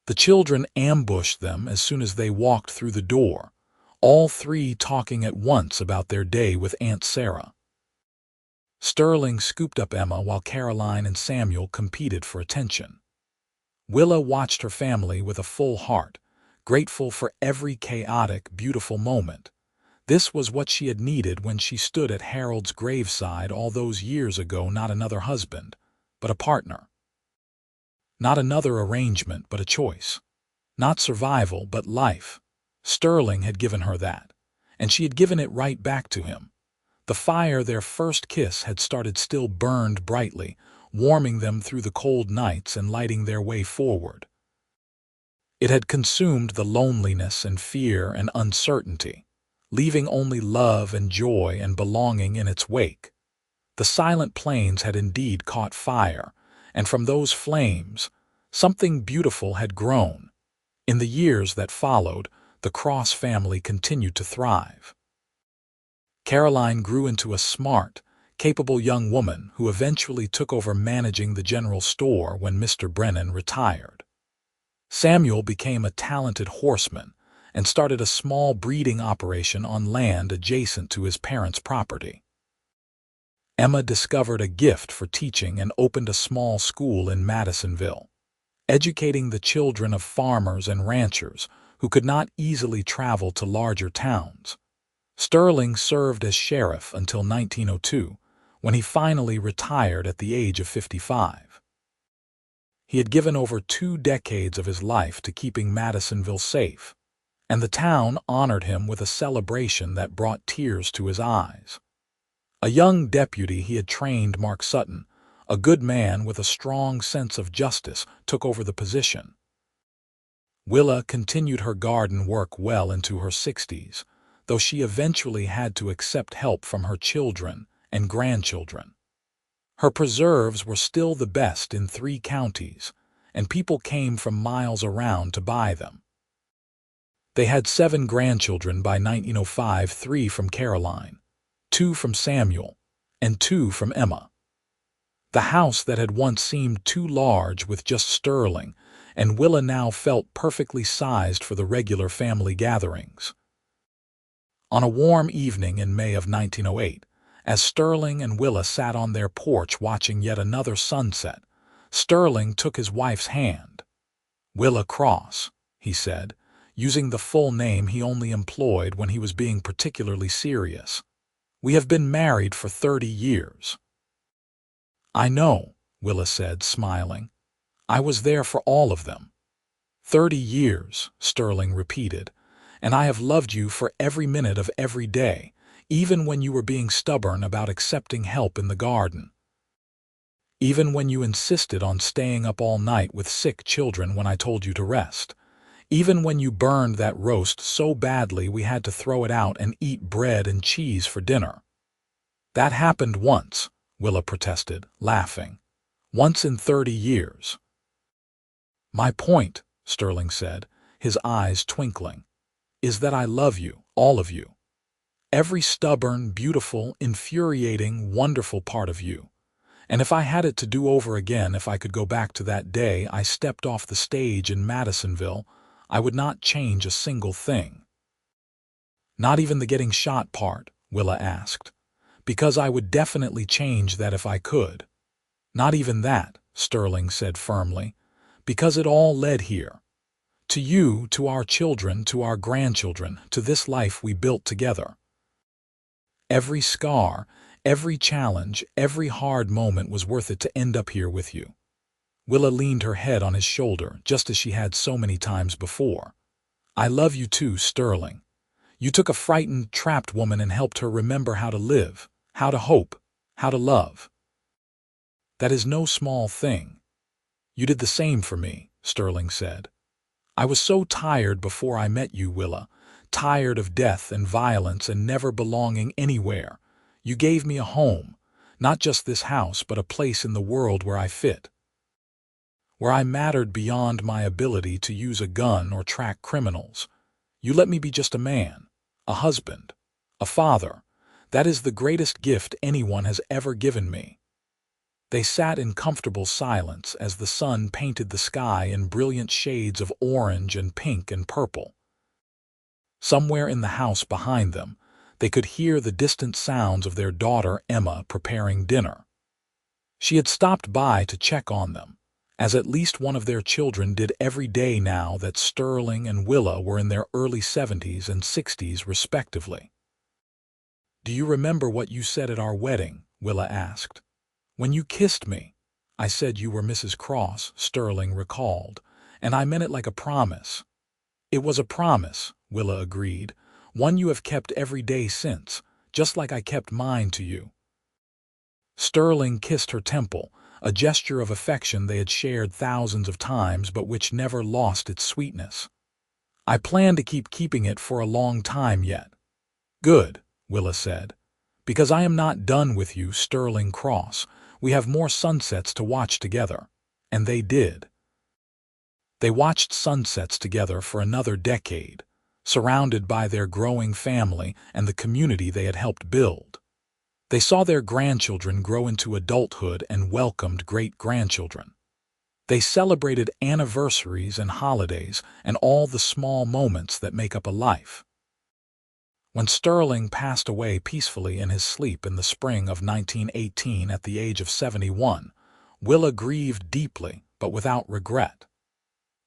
The children ambushed them as soon as they walked through the door, all three talking at once about their day with Aunt Sarah. Sterling scooped up Emma while Caroline and Samuel competed for attention. Willa watched her family with a full heart, grateful for every chaotic, beautiful moment. This was what she had needed when she stood at Harold's graveside all those years ago. Not another husband, but a partner. Not another arrangement, but a choice. Not survival, but life. Sterling had given her that, and she had given it right back to him. The fire their first kiss had started still burned brightly, warming them through the cold nights and lighting their way forward. It had consumed the loneliness and fear and uncertainty, leaving only love and joy and belonging in its wake. The silent plains had indeed caught fire, and from those flames, something beautiful had grown. In the years that followed, the Cross family continued to thrive. Caroline grew into a smart, capable young woman who eventually took over managing the general store when Mr. Brennan retired. Samuel became a talented horseman and started a small breeding operation on land adjacent to his parents' property. Emma discovered a gift for teaching and opened a small school in Madisonville, educating the children of farmers and ranchers who could not easily travel to larger towns. Sterling served as sheriff until 1902, when he finally retired at the age of 55. He had given over 2 decades of his life to keeping Madisonville safe, and the town honored him with a celebration that brought tears to his eyes. A young deputy he had trained, Mark Sutton, a good man with a strong sense of justice, took over the position. Willa continued her garden work well into her 60s, though she eventually had to accept help from her children and grandchildren. Her preserves were still the best in 3 counties, and people came from miles around to buy them. They had 7 grandchildren by 1905, 3 from Caroline, 2 from Samuel, and 2 from Emma. The house that had once seemed too large with just Sterling and Willa now felt perfectly sized for the regular family gatherings. On a warm evening in May of 1908, As Sterling and Willa sat on their porch watching yet another sunset, Sterling took his wife's hand. "Willa Cross," he said, using the full name he only employed when he was being particularly serious. "We have been married for 30 years. "I know," Willa said, smiling. "I was there for all of them." 30 years, Sterling repeated, "and I have loved you for every minute of every day, even when you were being stubborn about accepting help in the garden. Even when you insisted on staying up all night with sick children when I told you to rest. Even when you burned that roast so badly we had to throw it out and eat bread and cheese for dinner." "That happened once," Willa protested, laughing. "Once in 30 years. "My point," Sterling said, his eyes twinkling, "is that I love you, all of you. Every stubborn, beautiful, infuriating, wonderful part of you. And if I had it to do over again, if I could go back to that day I stepped off the stage in Madisonville, I would not change a single thing." "Not even the getting shot part?" Willa asked. "Because I would definitely change that if I could." "Not even that," Sterling said firmly, "because it all led here. To you, to our children, to our grandchildren, to this life we built together. Every scar, every challenge, every hard moment was worth it to end up here with you." Willa leaned her head on his shoulder, just as she had so many times before. "I love you too, Sterling. You took a frightened, trapped woman and helped her remember how to live, how to hope, how to love. That is no small thing. You did the same for me," Sterling said. "I was so tired before I met you, Willa, tired of death and violence and never belonging anywhere. You gave me a home, not just this house, but a place in the world where I fit. Where I mattered beyond my ability to use a gun or track criminals. You let me be just a man, a husband, a father. That is the greatest gift anyone has ever given me." They sat in comfortable silence as the sun painted the sky in brilliant shades of orange and pink and purple. Somewhere in the house behind them, they could hear the distant sounds of their daughter Emma preparing dinner. She had stopped by to check on them, as at least one of their children did every day now that Sterling and Willa were in their early 70s and 60s respectively. "Do you remember what you said at our wedding?" Willa asked. "When you kissed me, I said you were Mrs. Cross," Sterling recalled, "and I meant it like a promise." "It was a promise," Willa agreed, "one you have kept every day since, just like I kept mine to you." Sterling kissed her temple, a gesture of affection they had shared thousands of times but which never lost its sweetness. "I plan to keeping it for a long time yet." "Good," Willa said, "because I am not done with you, Sterling Cross. We have more sunsets to watch together." And they did. They watched sunsets together for another decade, surrounded by their growing family and the community they had helped build. They saw their grandchildren grow into adulthood and welcomed great-grandchildren. They celebrated anniversaries and holidays and all the small moments that make up a life. When Sterling passed away peacefully in his sleep in the spring of 1918 at the age of 71, Willa grieved deeply but without regret.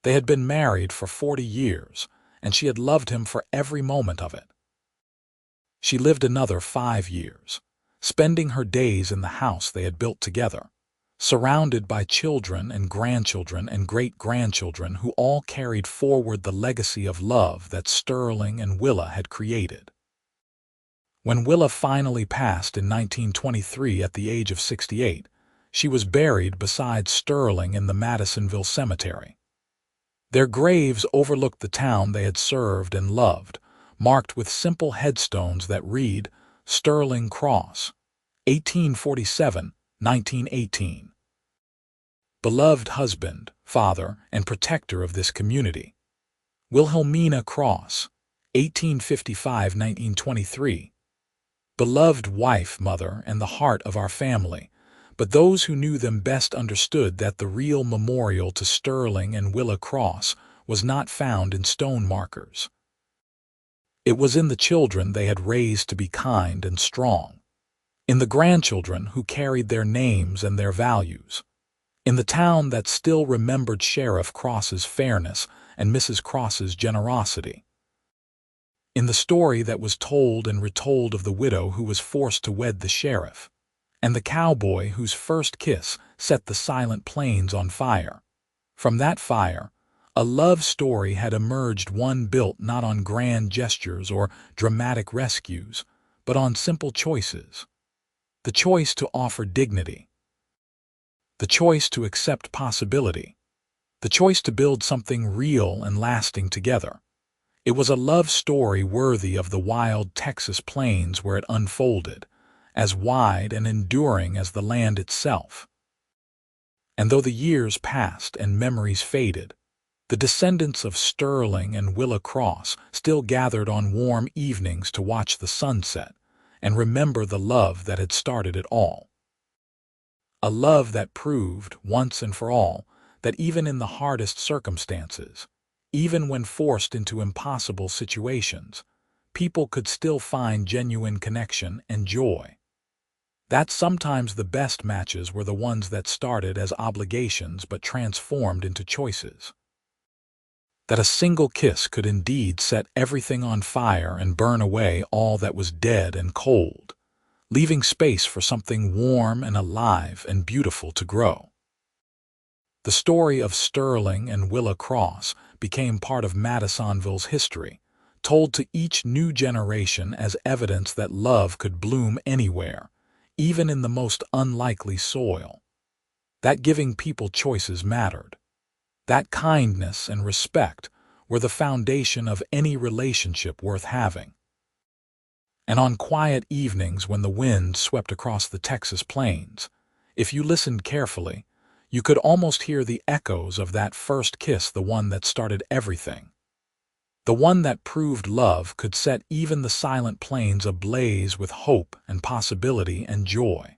They had been married for 40 years, and she had loved him for every moment of it. She lived another 5 years, spending her days in the house they had built together, surrounded by children and grandchildren and great-grandchildren who all carried forward the legacy of love that Sterling and Willa had created. When Willa finally passed in 1923 at the age of 68, she was buried beside Sterling in the Madisonville cemetery. Their graves overlooked the town they had served and loved, marked with simple headstones that read, "Sterling Cross, 1847-1918. Beloved husband, father, and protector of this community. Wilhelmina Cross, 1855-1923. Beloved wife, mother, and the heart of our family." But those who knew them best understood that the real memorial to Sterling and Willa Cross was not found in stone markers. It was in the children they had raised to be kind and strong. in the grandchildren who carried their names and their values, in the town that still remembered Sheriff Cross's fairness and Mrs. Cross's generosity, in the story that was told and retold of the widow who was forced to wed the sheriff, and the cowboy whose first kiss set the silent plains on fire. From that fire, a love story had emerged, one built not on grand gestures or dramatic rescues, but on simple choices. The choice to offer dignity, the choice to accept possibility, the choice to build something real and lasting together. It was a love story worthy of the wild Texas plains where it unfolded, as wide and enduring as the land itself. And though the years passed and memories faded, the descendants of Sterling and Willa Cross still gathered on warm evenings to watch the sunset and remember the love that had started it all. A love that proved, once and for all, that even in the hardest circumstances, even when forced into impossible situations, people could still find genuine connection and joy. That sometimes the best matches were the ones that started as obligations but transformed into choices. That a single kiss could indeed set everything on fire and burn away all that was dead and cold, leaving space for something warm and alive and beautiful to grow. The story of Sterling and Willa Cross became part of Madisonville's history, told to each new generation as evidence that love could bloom anywhere, even in the most unlikely soil. That giving people choices mattered. That kindness and respect were the foundation of any relationship worth having. And on quiet evenings when the wind swept across the Texas plains, if you listened carefully, you could almost hear the echoes of that first kiss, the one that started everything. The one that proved love could set even the silent plains ablaze with hope and possibility and joy.